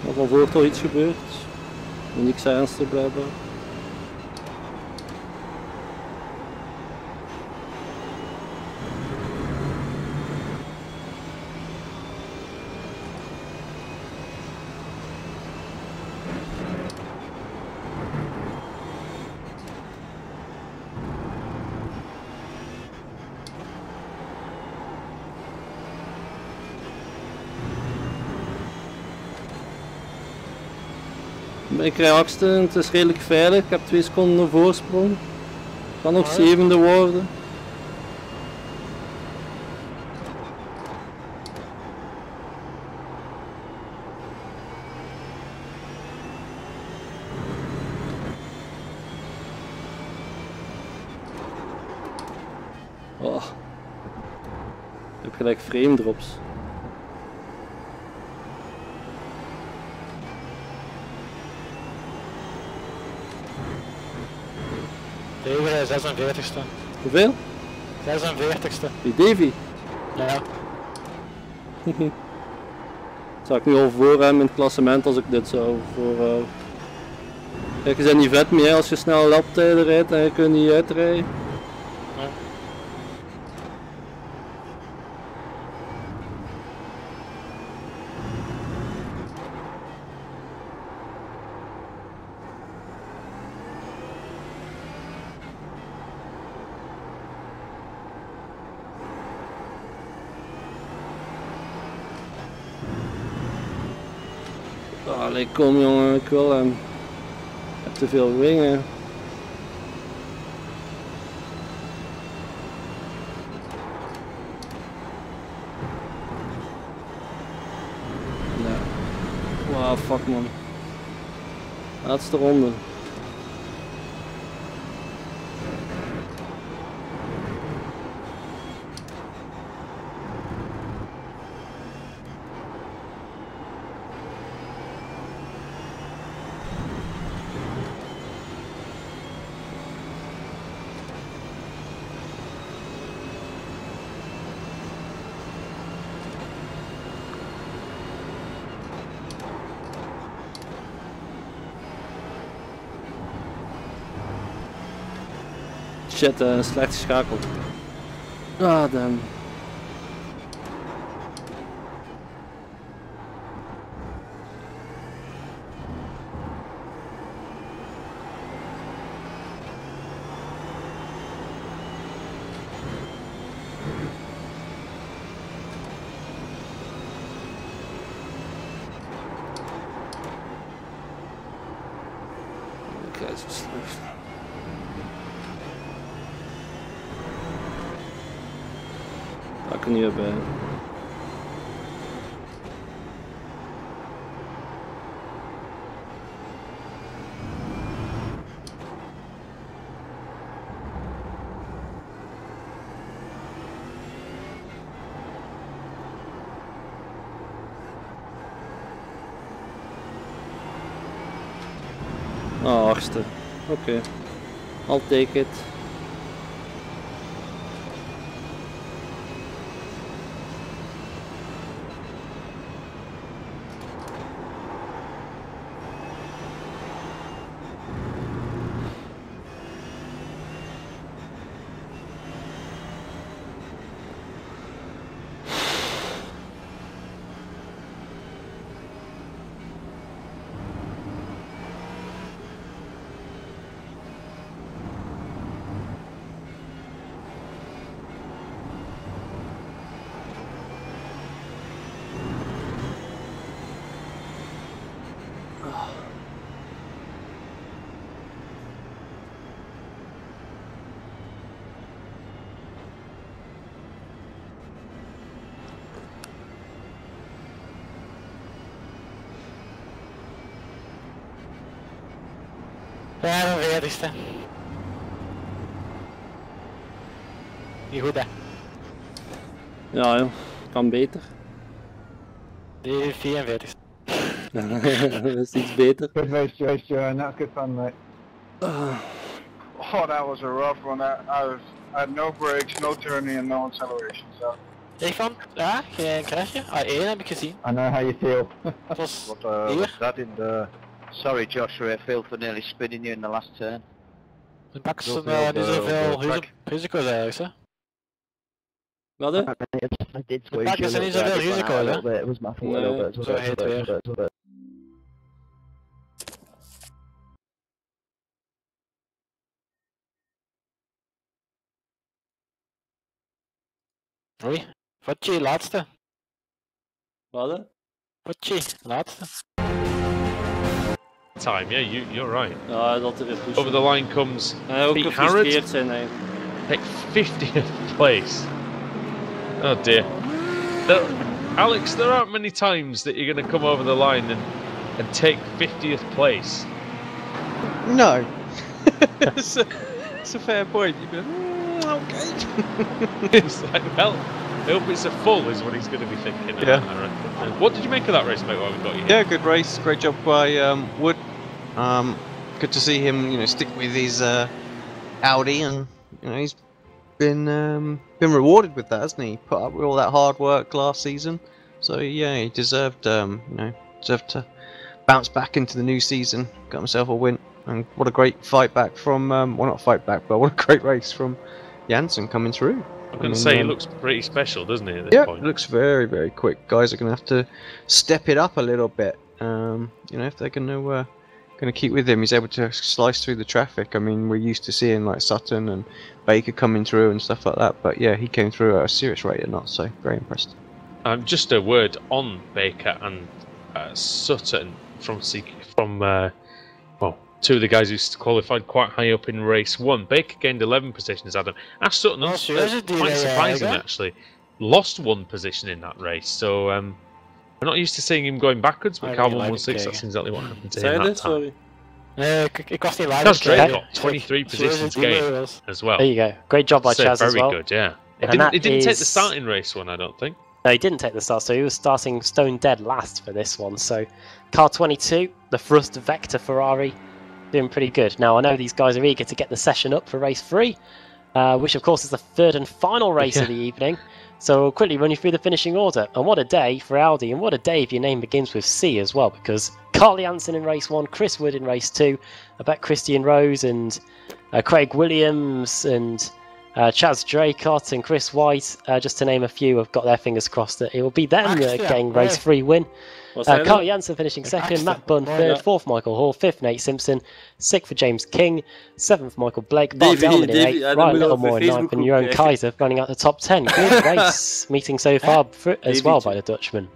Maar van voor toch iets gebeurd. Niks ernstig blijkbaar. Ik rij 8e, het is redelijk veilig. Ik heb 2 seconden voorsprong. Kan nog 7e worden. Oh. Ik heb gelijk frame drops. Tegen de 46ste. Hoeveel? 46ste. Die Davy? Ja. Sta ik nu al voor hem in het klassement als ik dit zou voor. Kijk, je bent niet vet meer als je snel laptijden rijdt en je kunt niet uitrijden. Ja. Allee, kom jongen, ik wil hem. Ik heb te veel wingen. Nee. Wow, fuck man. Laatste ronde. Shit, slecht geschakeld. Ah, damn. Oké, zo slecht. Ik kan niet bij. Oh, 8e. Oké. I'll take it. Ja, de 40ste. Niet goed hè. Ja, joh. Kan beter. Die 44ste. Dat is iets beter. Good race, Joe, and that's good fun, mate. Oh, that was a rough one. I had no brakes, no turning, and no acceleration. So. Ik vond, ja, geen crashje. A1 heb ik gezien. I know how you feel. Het was was hier. that in the... Sorry, Joshua, I feel for nearly spinning you in the last turn. De pakken ze Zoveel niet zoveel track. risico's eigenlijk, hè. Wat hè? De pakken ze niet zoveel risico's, hè. It was my fault Nee, a little bit. zo heet weer. Oei, Fotje, laatste. Wat hè? Fotje, laatste. time. Yeah, you're right. Ja, dat er weer pushen. Over the line comes Ook Pete gefrustreerd Harrod. zijn eigenlijk. Take 50th place. Oh dear. Alex, there aren't many times that you're going to come over the line and take 50th place. No. It's a fair point. You'd be like, okay. It's like, well, I hope it's a full, is what he's going to be thinking. Yeah. I reckon. What did you make of that race, mate? While we've got you here? Yeah, good race. Great job by Wood. Good to see him, stick with his Audi, and he's been rewarded with that, hasn't he? Put up with all that hard work last season, so yeah, he deserved deserved to bounce back into the new season. Got himself a win, and what a great fight back from well, not fight back, but what a great race from Janssen coming through. I'm going to say he looks pretty special, doesn't he, at this yeah, point? Looks very, very quick. Guys are going to have to step it up a little bit. If they're going to keep with him. He's able to slice through the traffic. I mean, we're used to seeing like Sutton and Baker coming through and stuff like that. But yeah, he came through at a serious rate or not. So very impressed. Just a word on Baker and Sutton from two of the guys who qualified quite high up in race 1. Baker gained 11 positions, Adam. Ash Sutton, quite surprisingly actually, lost 1 position in that race. So we're not used to seeing him going backwards, but Carbon 1-6, that's exactly what happened to him that time. Ik was niet live. Chaz Drake got 23 positions gained as well. There you go. Great job by Chaz as well. Very good, yeah. It And didn't take the start in race 1, I don't think. No, he didn't take the start, so he was starting stone dead last for this one. So, car 22, the Thrust Vector Ferrari, doing pretty good. Now, I know these guys are eager to get the session up for race 3, which of course is the third and final race of the evening. So we'll quickly run you through the finishing order. And what a day for Audi, and what a day if your name begins with C as well, because Carl Janssen in race 1, Chris Wood in race 2, I bet Christian Rose and Craig Williams and Chaz Draycott and Chris White, just to name a few, have got their fingers crossed that it will be them getting race 3 win. Carl Janssen finishing second, Matt Bunn third, fourth Michael Hall, fifth Nate Simpson, sixth for James King, seventh Michael Blake, Bart Delman in eighth, Ryan Littlemore in ninth, and Jeroen Kaiser running out the top 10. Good race meeting so far as well by the Dutchman.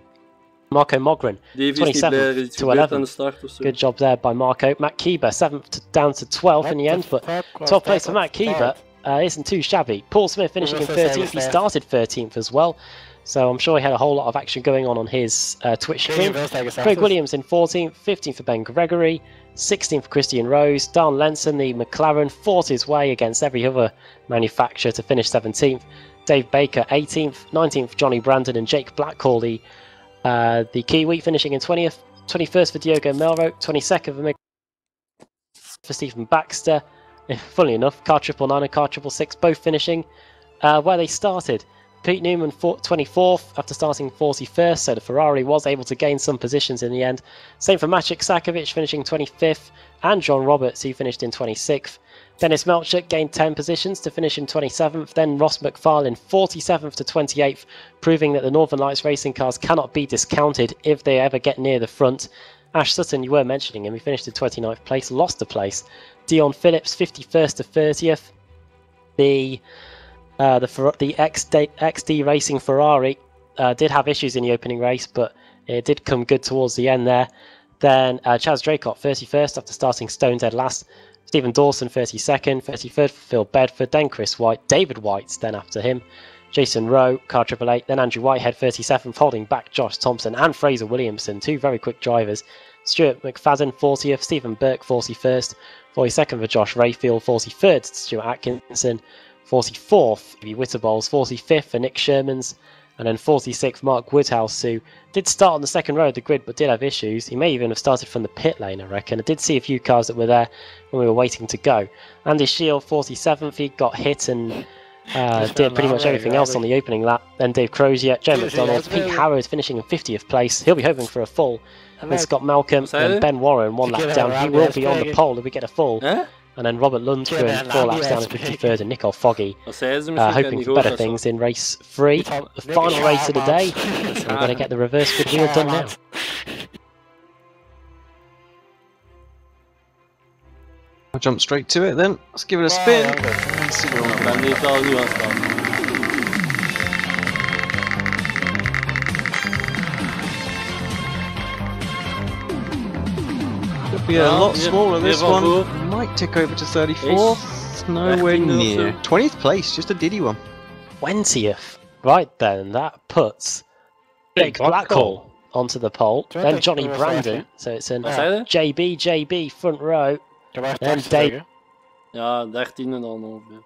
Marco Mogren, 27th to 11th. Good job there by Marco. Matt Keeber, 7th down to 12th in the end, but 12th place for Matt Keeber isn't too shabby. Paul Smith finishing in 13th, he started 13th as well. So I'm sure he had a whole lot of action going on his Twitch stream. Craig Williams in 14th, 15th for Ben Gregory, 16th for Christian Rose. Dan Lenson, the McLaren, fought his way against every other manufacturer to finish 17th. Dave Baker 18th, 19th for Johnny Brandon and Jake Blackhall, the Kiwi, finishing in 20th, 21st for Diogo Melro, 22nd for Stephen Baxter. Funnily enough, car 999 and car 666 both finishing where they started. Pete Newman 24th after starting 41st, so the Ferrari was able to gain some positions in the end. Same for Maciek Sakovic finishing 25th, and John Roberts, who finished in 26th. Dennis Melchuk gained 10 positions to finish in 27th, then Ross McFarlane 47th to 28th, proving that the Northern Lights racing cars cannot be discounted if they ever get near the front. Ash Sutton, you were mentioning him, he finished in 29th place, lost a place. Dion Phillips 51st to 30th. The XD Racing Ferrari did have issues in the opening race, but it did come good towards the end there. Then Chaz Draycott 31st after starting stone dead last. Stephen Dawson 32nd, 33rd for Phil Bedford, then Chris White, David White then after him. Jason Rowe, car 888, then Andrew Whitehead 37th, holding back Josh Thompson and Fraser Williamson, two very quick drivers. Stuart McFadden 40th, Stephen Burke 41st, 42nd for Josh Rayfield, 43rd to Stuart Atkinson, 44th for Witterbowles, 45th for Nick Shermans, and then 46th Mark Woodhouse, who did start on the second row of the grid but did have issues. He may even have started from the pit lane, I reckon. I did see a few cars that were there when we were waiting to go. Andy Shield 47th, he got hit and did pretty much everything else on the opening lap. Then Dave Crozier, Joe McDonald, Pete Harrod finishing in 50th place. He'll be hoping for a full. Then Scott Malcolm and Ben Warren 1 lap down. He will be on the pole if we get a full. And then Robert Lundgren 4 laps down at 53rd, and Nicole Foggy hoping for better things in race 3. The final race of the day. So we're going to get the reverse grid wheel done now. I'll jump straight to it then. Let's give it a spin. Let's see what be a lot yeah, smaller. This yeah, one well, might tick over to 34th. Nowhere 13 or near. so. 20th place, just a diddy one. 20th. Right then, that puts Big Big Blackhall onto the pole. 20 Then Johnny was Brandon. last, So it's an Wat zei je? JB front row. Ik heb echt En tekst te Dave- zeggen. Ja, 13 en dan ongeveer.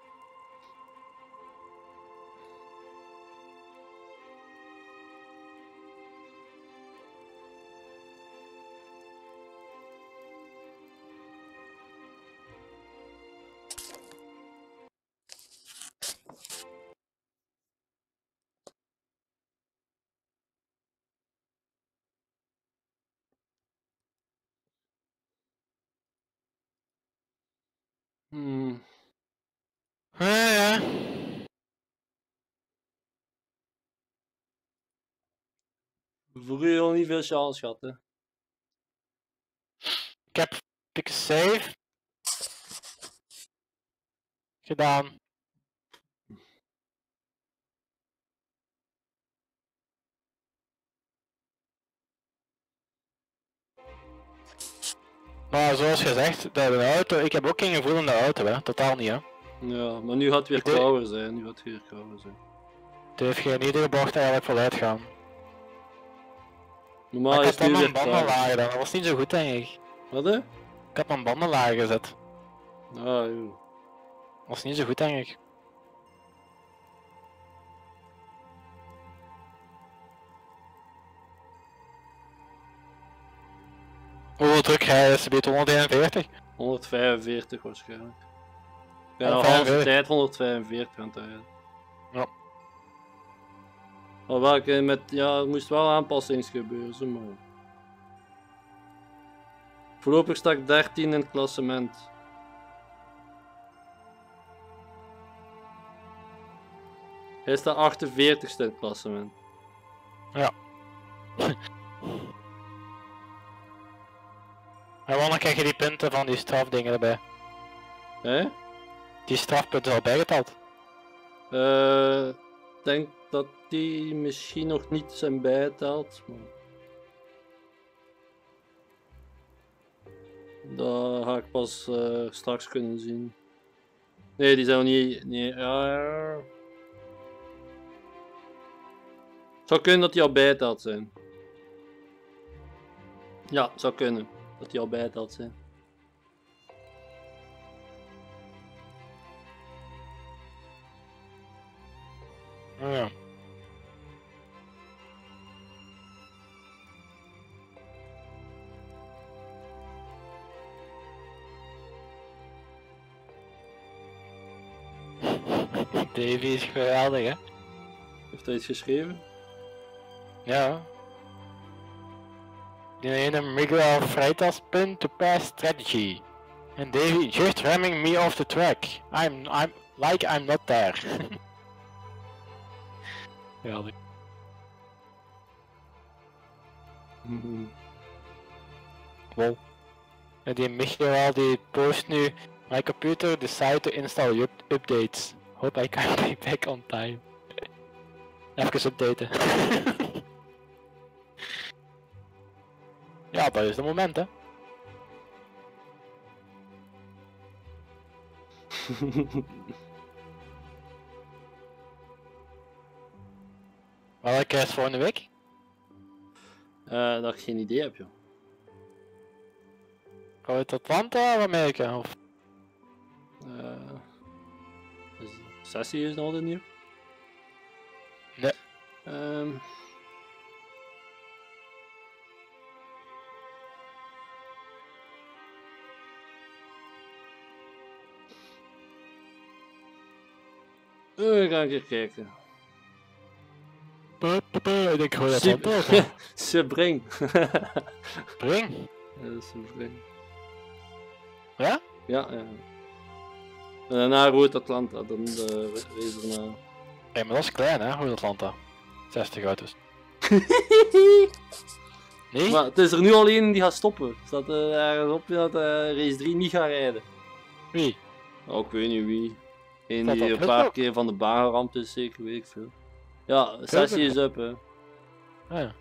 Hmm. Ja. Vroeger al niet veel chance gehad, hè. Ik heb pick save gedaan. Maar zoals gezegd, de auto, ik heb ook geen gevoel in de auto, hè. Totaal niet, hè. Ja, maar nu gaat het weer Ik denk- kouder zijn. Nu gaat het weer kouder zijn. Het heeft geen iedere bocht eigenlijk vooruit gaan. Normaal Maar ik is had het dan nu mijn weer banden kouder. lager dan, dat was niet zo goed denk ik. Wat hè? Ik had mijn banden lager gezet. Ah, joh. Dat was niet zo goed denk ik. Hoeveel druk rijden ze bij 141? 145 waarschijnlijk. Ik ben al 145. halve tijd 145 aan het rijden. Ja. Maar welke met, ja, er moest wel aanpassingsgebeuren, zo maar. Voorlopig sta ik 13 in het klassement. Hij staat 48ste in het klassement. Ja. En wanneer krijg je die punten van die strafdingen erbij? Hé? Die strafpunten al bijgeteld? Ik denk dat die misschien nog niet zijn bijgeteld. Maar... dat ga ik pas straks kunnen zien. Nee, die zijn nog niet. Nee, ja. Het zou kunnen dat die al bijgeteld zijn. Ja, het zou kunnen dat die al bijgeteld zijn. Oh ja. Davy is geweldig, hè? Heeft hij iets geschreven? Ja. Die ene Miguel Freitas pin to pass strategy. And Davy just ramming me off the track. I'm like I'm not there. Geweldig. Wow. En die Michael die post nu. My computer decided to install updates. Hope I can be back on time. Even updaten. Ja, dat is het moment, hè. Welke is volgende week? Dat ik geen idee heb, joh. Gaan we uit Atlanta of Amerika? Of... Dus sessie is nog altijd nieuw? Nee. Ik ga een keer kijken. Ik denk gewoon Atlanta. Ze bring. Spring? Ja, dat is een bring. Ja? Ja, ja. En daarna Rood Atlanta, dan de race erna. Nee, maar dat is klein, hè, Rood Atlanta. 60 auto's. Nee? Maar het is er nu al één die gaat stoppen. Er staat ergens op dat race 3 niet gaat rijden. Wie? Oh, ik weet niet wie. Eén Staat die dat een paar ook? keer van de baan geramd is, zeker, weet ik veel. Ja, sessie is up, hè. Ah, ja.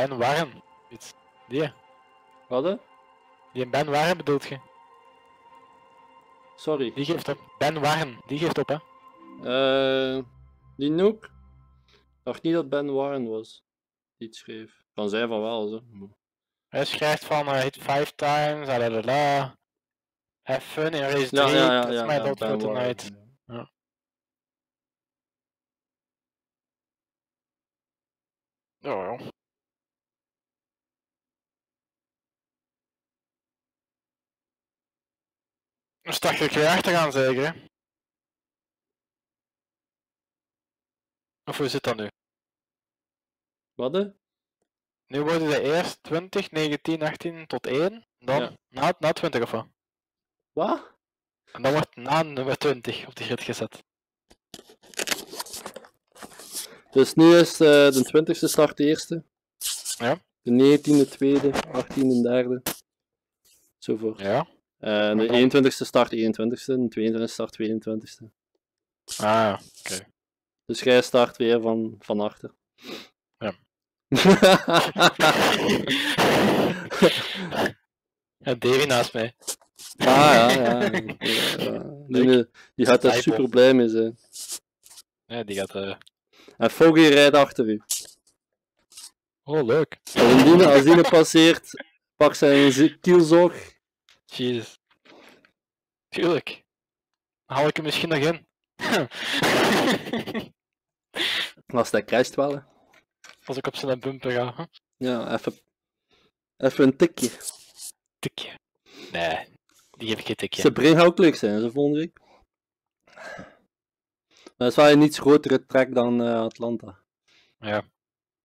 Ben Warren. Iets. Die. Wat hè? Die Ben Warren bedoelt je? Sorry. Die geeft op. Ben Warren, die geeft op hè. Die Nook? Ik dacht niet dat Ben Warren was. Die het schreef. Kan zijn van wel zo. Hij schrijft van hit 5 times, alalala. Have fun in race 3, that's my dot for tonight. Ja. Ja. Dan start je weer achteraan zeker hè? Of hoe zit dat nu? Wat hè? Nu worden de eerst 20, 19, 18 tot 1, dan na 20 of wat? Wat? En dan wordt na nummer 20 op de grid gezet. Dus nu is de 20ste start de eerste. Ja. De 19e tweede, 18e derde. Zovoort. Ja. En de 21ste start de 21ste, de 22ste start 22ste. Ah, oké. Dus jij start weer van achter. Ja. Ja, Davy naast mij. Ja. Die gaat er super blij mee zijn. Ja, die gaat En Foggy rijdt achter u. Oh, leuk. Als die passeert, pak zijn kielzog. Jezus. Tuurlijk. Dan haal ik hem misschien nog in. Als dat crasht wel, hè. Als ik op zijn bumper ga. Huh? Ja, even een tikje. Tikje. Nee, die geef ik geen tikje. Ze brengen ook leuk zijn, zo volgende week. Maar dat is wel een iets grotere track dan Atlanta. Ja.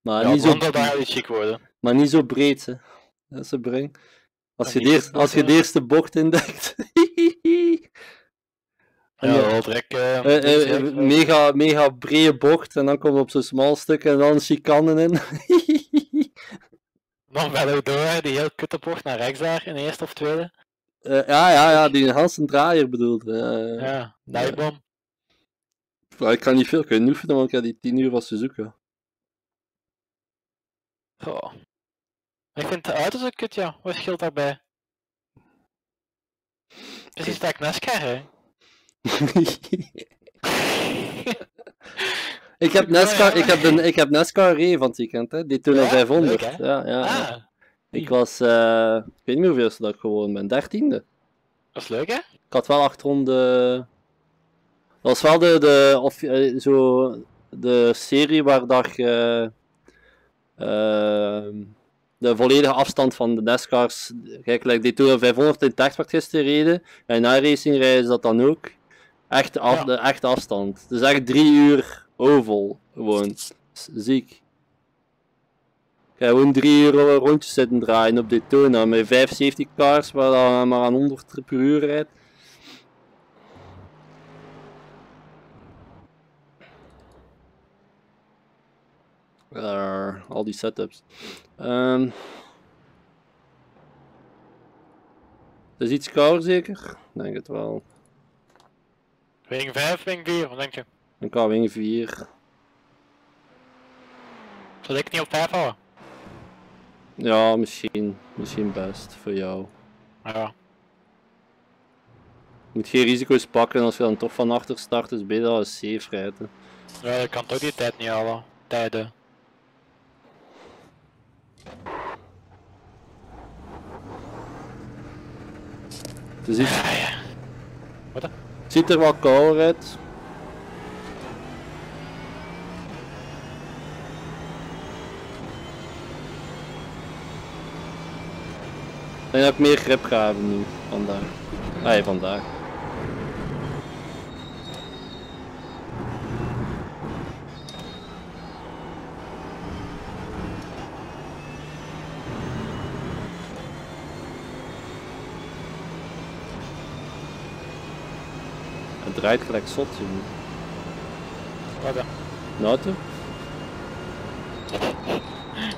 Maar ja, niet zo, Atlanta daar gaat iets chic worden. maar niet zo breed, hè. Dat is een breng. Als je de eerste bocht indekt. Ja, wel direct. Mega brede bocht en dan kom je op zo'n smal stuk en dan chicane in. Nog verder door, die heel kutte bocht naar rechts daar, in de eerste of tweede. Ja, die Hansen draaier bedoelt. Ja, dijbom. Ik kan niet veel kunnen oefenen, want ik heb die 10 uur van Suzuka. Goh. Ik vind de auto zo kut, ja. Wat scheelt daarbij? Precies dat ik NASCAR, hè. ik heb NASCAR gereden van het weekend, hè. Die toen 500. Leuk, ja. Ah, Ik was, ik weet niet meer hoeveel dat ik gewoon ben, 13e. dat is leuk, hè? Ik had wel 8 ronden. Dat was wel de serie waar dat je de volledige afstand van de NASCAR's, kijk, like Daytona 500 in Tech werd gisteren gereden, en na racing rijden ze dat dan ook. De echte afstand. Dus echt 3 uur oval, gewoon. Ziek. Ik heb gewoon 3 uur rondjes zitten draaien op Daytona met 5 safety cars waar dan maar aan 100 per uur rijdt. Al die setups. Het is iets kouder zeker? Denk het wel. Wing 5, wing 4, wat denk je? Ik kan wing 4. Zal ik niet op 5 houden? Ja, misschien best voor jou. Ja. Je moet geen risico's pakken als je dan toch van achter start, is beter als safe rijden. Ja, ik kan toch die tijd niet halen. Tijden. Het is Wat? Het ziet er wel kouder uit. Ik denk dat ik meer grip ga hebben nu, vandaag. Vandaag. Het draait gelijk zot, jongen. Wat dan? Nou toch?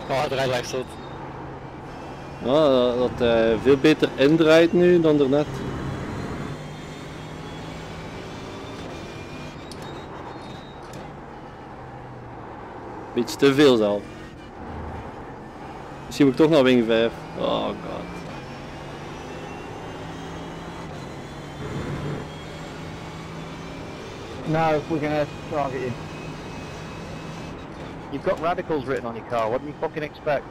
Oh, het rijdt echt zot. Ja, dat hij veel beter indraait nu dan daarnet. Beetje te veel zelf. Misschien moet ik toch naar wing 5. Oh god. No, we're gonna target you. You've got radicals written on your car, what do you fucking expect?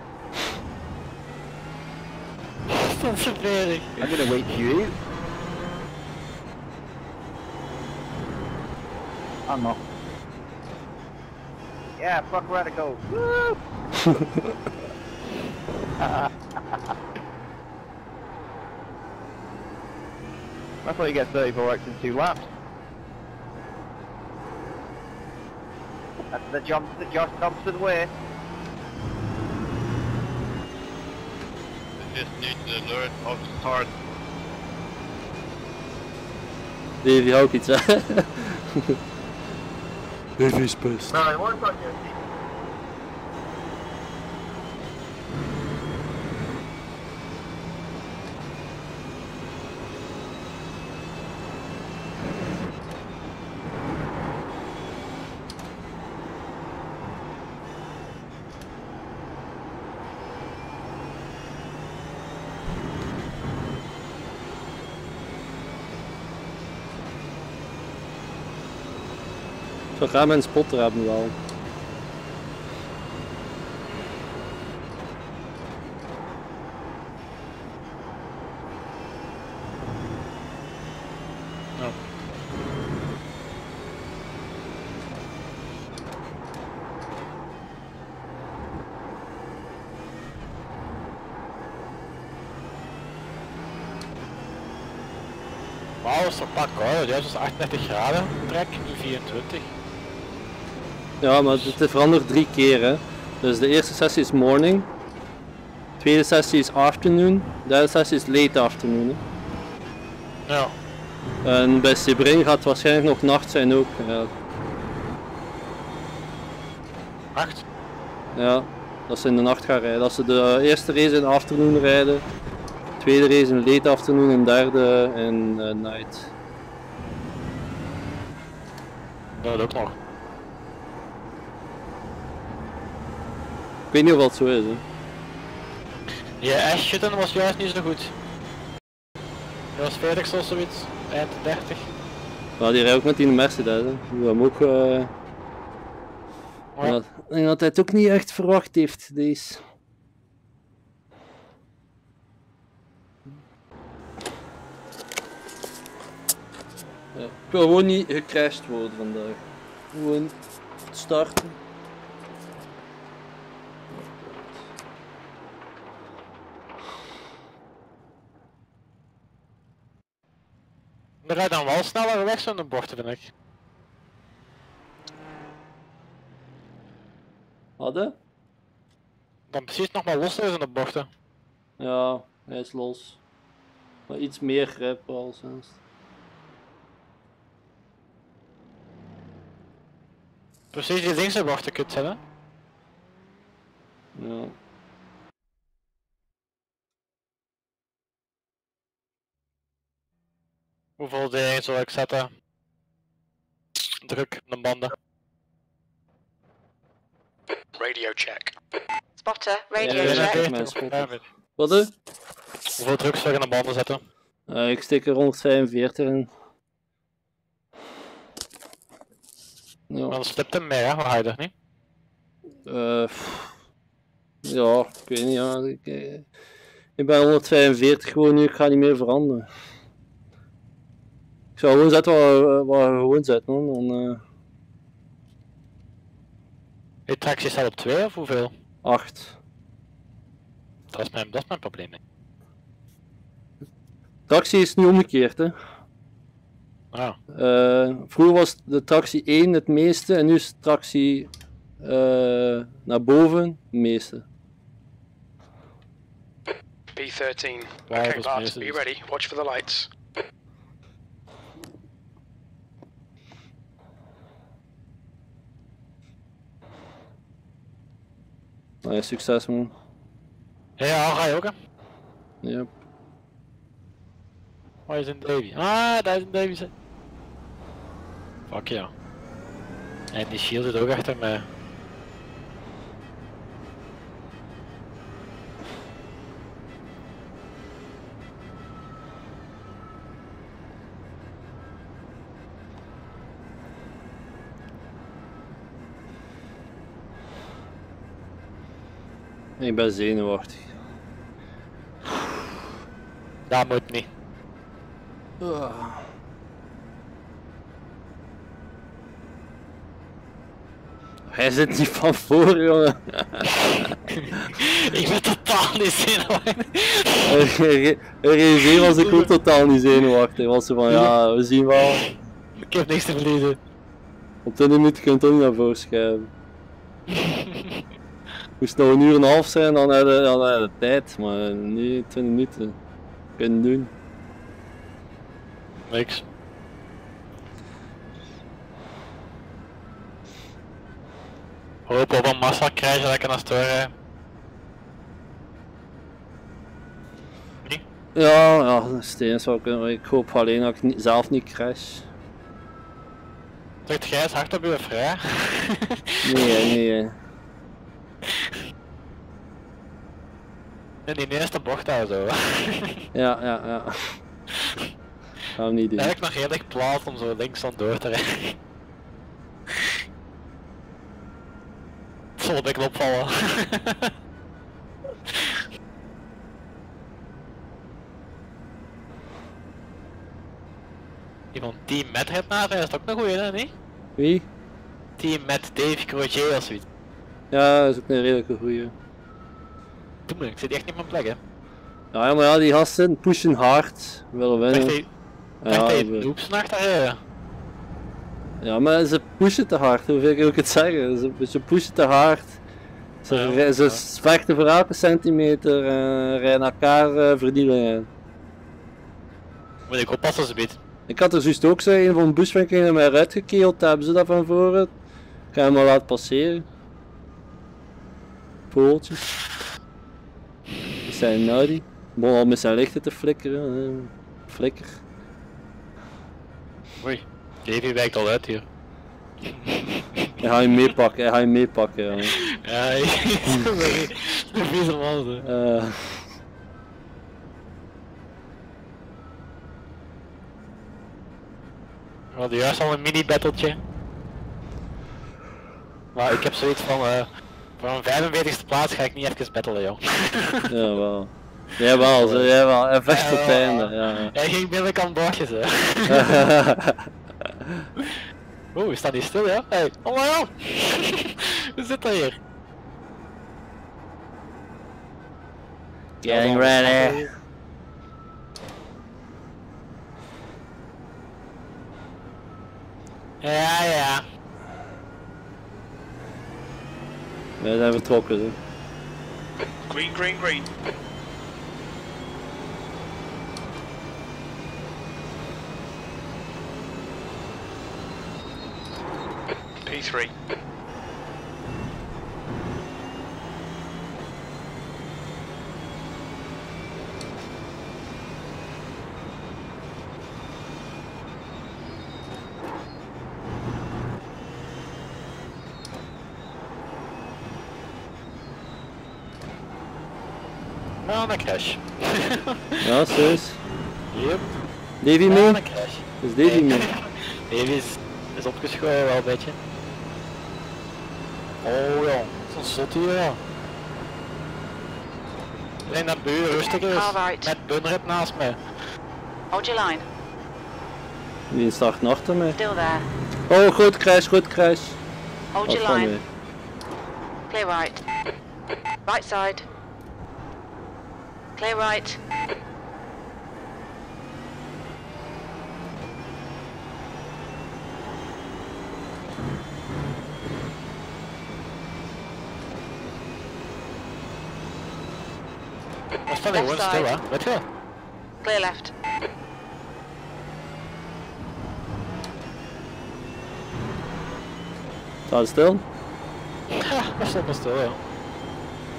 Dat is vervelend. I'm gonna wait for you. I'm not. Yeah, fuck radicals. Woo! I thought you get 34x in 2 laps. That's the Josh Thompson way. Just need to learn how to start. Davy, hou ik iets, hè? Davy is best. No, I want on your team. Zo gaan mijn spotter hebben wel. Wauw, dat is toch pak hoor. Juist was 38 graden trek, nu 24. Ja, maar het verandert 3 keer, hè. Dus de eerste sessie is morning. De tweede sessie is afternoon. De derde sessie is late afternoon. Hè. Ja. En bij Sebring gaat het waarschijnlijk nog nacht zijn ook. Ja. Nacht? Ja, dat ze in de nacht gaan rijden. Als ze de eerste race in de afternoon rijden, de tweede race in late afternoon en derde in night. Dat ook nog. Ik weet niet of dat zo is, hè. Ja, Ashton was juist niet zo goed. Hij was 40 of zoiets, eind 30. Nou, die rijdt ook met die Mercedes, hè. Die hem ook... Ja. Ja, ik denk dat hij het ook niet echt verwacht heeft, deze. Ja, ik wil gewoon niet gecrashed worden vandaag. Gewoon starten. Dan rijdt dan wel sneller weg zo'n de bochten, vind ik. Hadden? Dan precies nog maar losser is in de bochten. Ja, hij is los. Maar iets meer grip al sinds. Precies die linkse bochten kut zijn, hè? Ja. Hoeveel dingen zal ik zetten? Druk op de banden. Radio check. Spotter, radio Ja, check. ja. mijn spotter. Wat hè? Hoeveel druk zou ik aan de banden zetten? Ik steek er 145 in. Ja. Dan slipt hem mee, hè? Hoe ga je dat niet? Ja, ik weet niet. Ja. Ik ben 145 gewoon nu, ik ga niet meer veranderen. Ik zou gewoon zetten wat we gewoon zetten, man. Dan, Je tractie staat op 2 of hoeveel? 8. Dat is mijn probleem. Hè. Tractie is nu omgekeerd, hè. Ah. Vroeger was de tractie 1 het meeste en nu is de tractie naar boven het meeste. B13. Waar Okay, was Bart, meeste be dus? ready. Watch for the lights. Nou ja, succes man. Ja, ga je ook, hè? Yep. Waar is een Davy? Ah, daar is een Davy. Fuck ja. En die shield zit ook achter mij. Ik ben zenuwachtig. Dat moet niet. Hij zit niet van voor, jongen. Ik ben totaal niet zenuwachtig. RG was ik ook totaal niet zenuwachtig. Hij was zo van, ja, we zien wel. Ik heb niks te verliezen. Op 20 minuten kun je het ook niet naar voren schuiven. Moest nog 1 uur en een half zijn, dan had je de tijd. Maar nee, 20 minuten. Kunnen doen. Niks. Hoop op een massa krijgen dat ik kan naar storen. Ja, steeds zou kunnen. Ik hoop alleen dat ik zelf niet crash. Drukt jij eens hard op je vrij? Nee. In die eerste bocht daar zo. Ja. Gaan we niet doen. Eigenlijk nog redelijk plaats om zo links dan door te rijden. Het zal een beetje opvallen. Iemand Team Met heeft naast is ook een goeie, hè, niet? Wie? Team Met Dave Crochet of zoiets. Ja, dat is ook een redelijke goeie. Doe me, ik zit echt niet op mijn plek, hè. Ja, maar ja, die gasten pushen hard. Willen winnen. Dacht hij noobs achter. Ja, maar ze pushen te hard, hoeveel kan ik het zeggen? Ze pushen te hard. Ze vechten voor elke centimeter en rijden elkaar verdienen. Moet ik oppassen ze biedt. Ik had er juist ook zo een van een buswinkel naar mij uitgekeeld, hebben ze dat van voren. Ik ga hem maar laten passeren. Pooltjes. Die zijn nou die. Begon al met zijn lichten te flikkeren. Flikker. Oei, Davy wijkt al uit hier. Hij gaat je meepakken, jongen. Ja, hij is een vieze man zo. We hadden juist al een mini-battletje. Maar ik heb zoiets van, voor een 45ste plaats ga ik niet even battelen, joh. Jawel. Jawel. Hij vecht tot het einde. Ja. Hij ging binnen aan boordjes, hè. Oeh, we staan hier stil, ja? Hey, oh my god! Hoe zit dat hier? Getting ready. Ja. We zijn vertrokken, hè. Green. P3. Nou, een crash. Ja, zo is. Yep. Davy Ja, mee? een crash. Is Davy mee? Davy is opgeschoren wel een beetje. Oh ja, zo'n zot hier, ja. Ik denk dat buur rustiger is, met Bunrip naast mij. Hold your line. Die start achter mij. Still there. Oh, goed crash. Hold your line. Clear right. Right side. Clear right. We staan gewoon stil, hè? Weet je wel? Clear left. Staat stil? Ja, we staan stil, ja.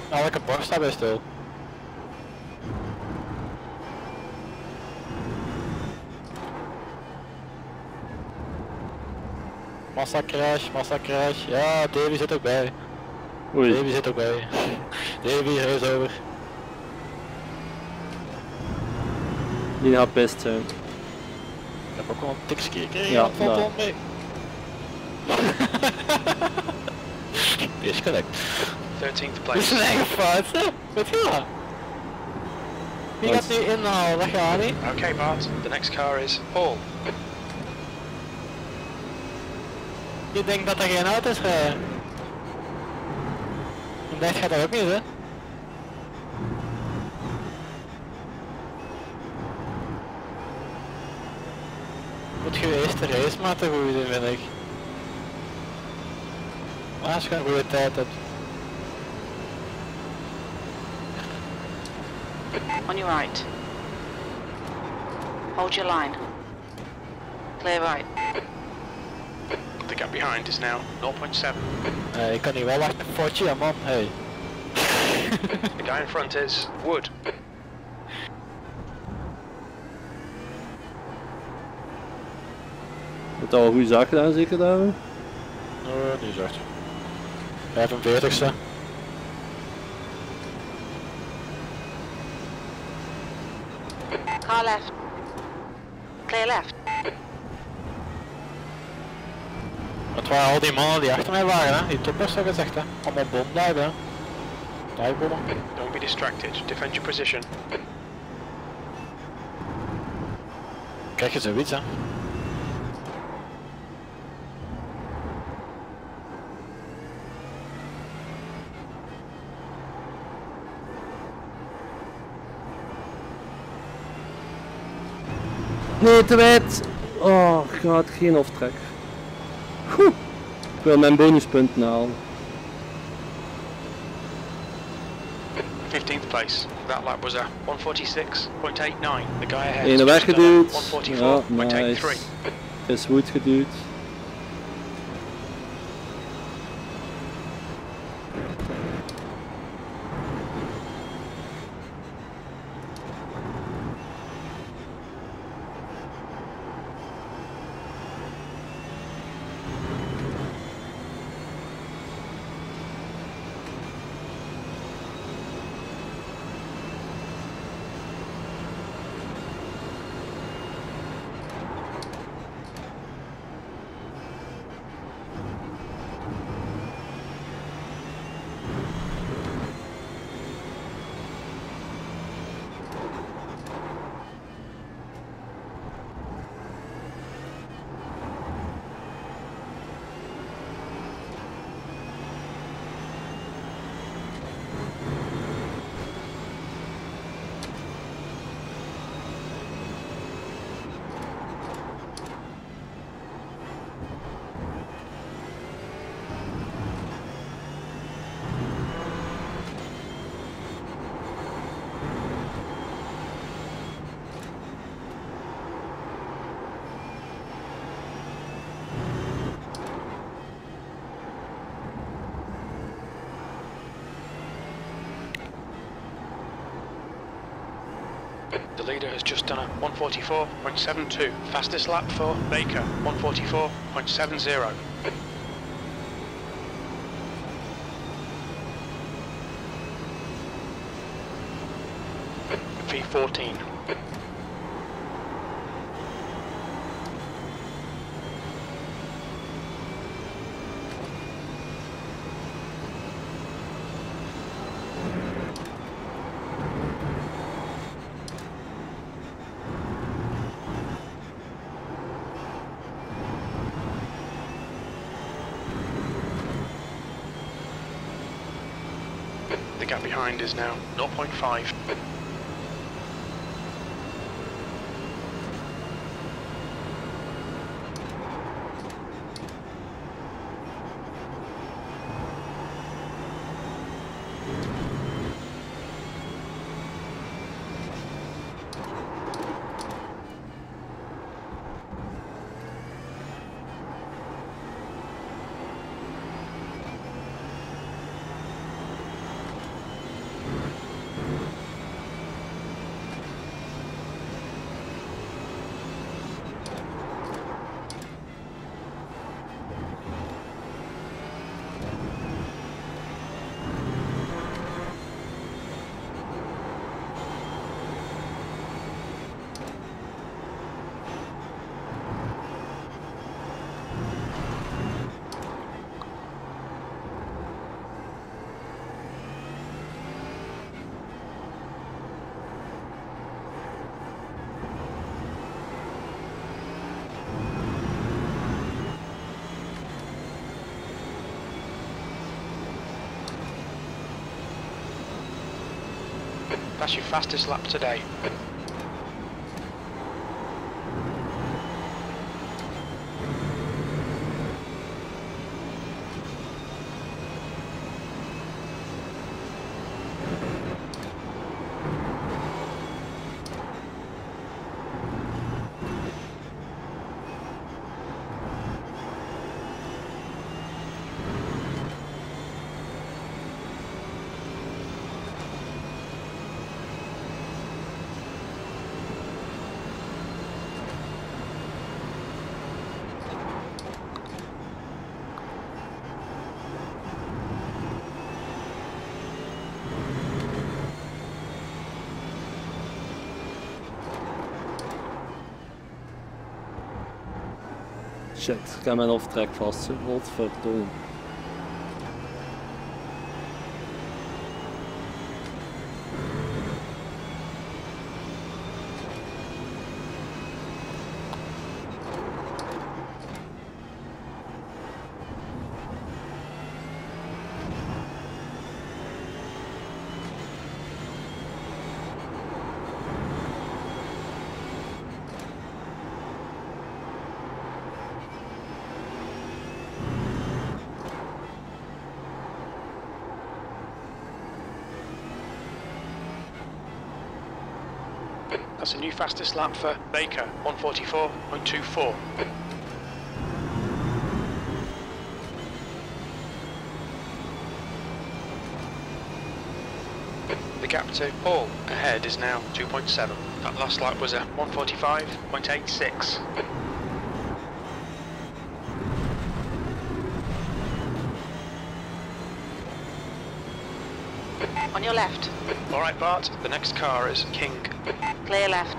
Elke bocht staat bij stil. Massa crash. Ja, Davy zit ook bij. Oei. Davy zit ook bij. Davy, huis over. Die gaat best zijn. Ik heb ook wel een tikje gekregen, Ja, dat valt nou. wel mee. Die is correct. 13th Dit place. is een eigen fout, hè? Weet je dat? Wie gaat nu inhalen? Dat gaat niet. Okay, Bart. The next car is Paul. Je denkt dat er geen auto's rijden. En dat gaat dat ook niet, hè? Moet je eerst de race maar te goed doen, vind ik. Maar als je een goede tijd hebt. On your right. Hold your line. Clear right. The gap behind is now 0.7. Ik kan niet wel wachten voor je, man. Hey. The guy in front is Wood. Moet al een goede zaak gedaan, zeker daar? Die is echt. 45ste. Car left. Clear left. Het waren al die mannen die achter mij waren, hè? Die toppers, zo gezegd, hè? Allemaal bom blijven, hè? Dijbommen. Don't be distracted. Defend your position. Krijg je zoiets, hè? Nee, te wijd! Oh, gaat geen aftrek. Goed. Ik wil mijn bonuspunten halen. 15th place. That lap was a 146.89. The guy ahead Ene is weggeduwd. just Ja, nice. 144.83. Is goed geduwd. The leader has just done a 144.72. Fastest lap for Baker, 144.70. V14. The gap behind is now 0.5. That's your fastest lap today. Shit, ik heb mijn aftrek vast. Godverdomme. That's a new fastest lap for Baker, 144.24. The gap to Paul ahead is now 2.7. That last lap was a 145.86. On your left. Alright Bart, the next car is King. Clear left.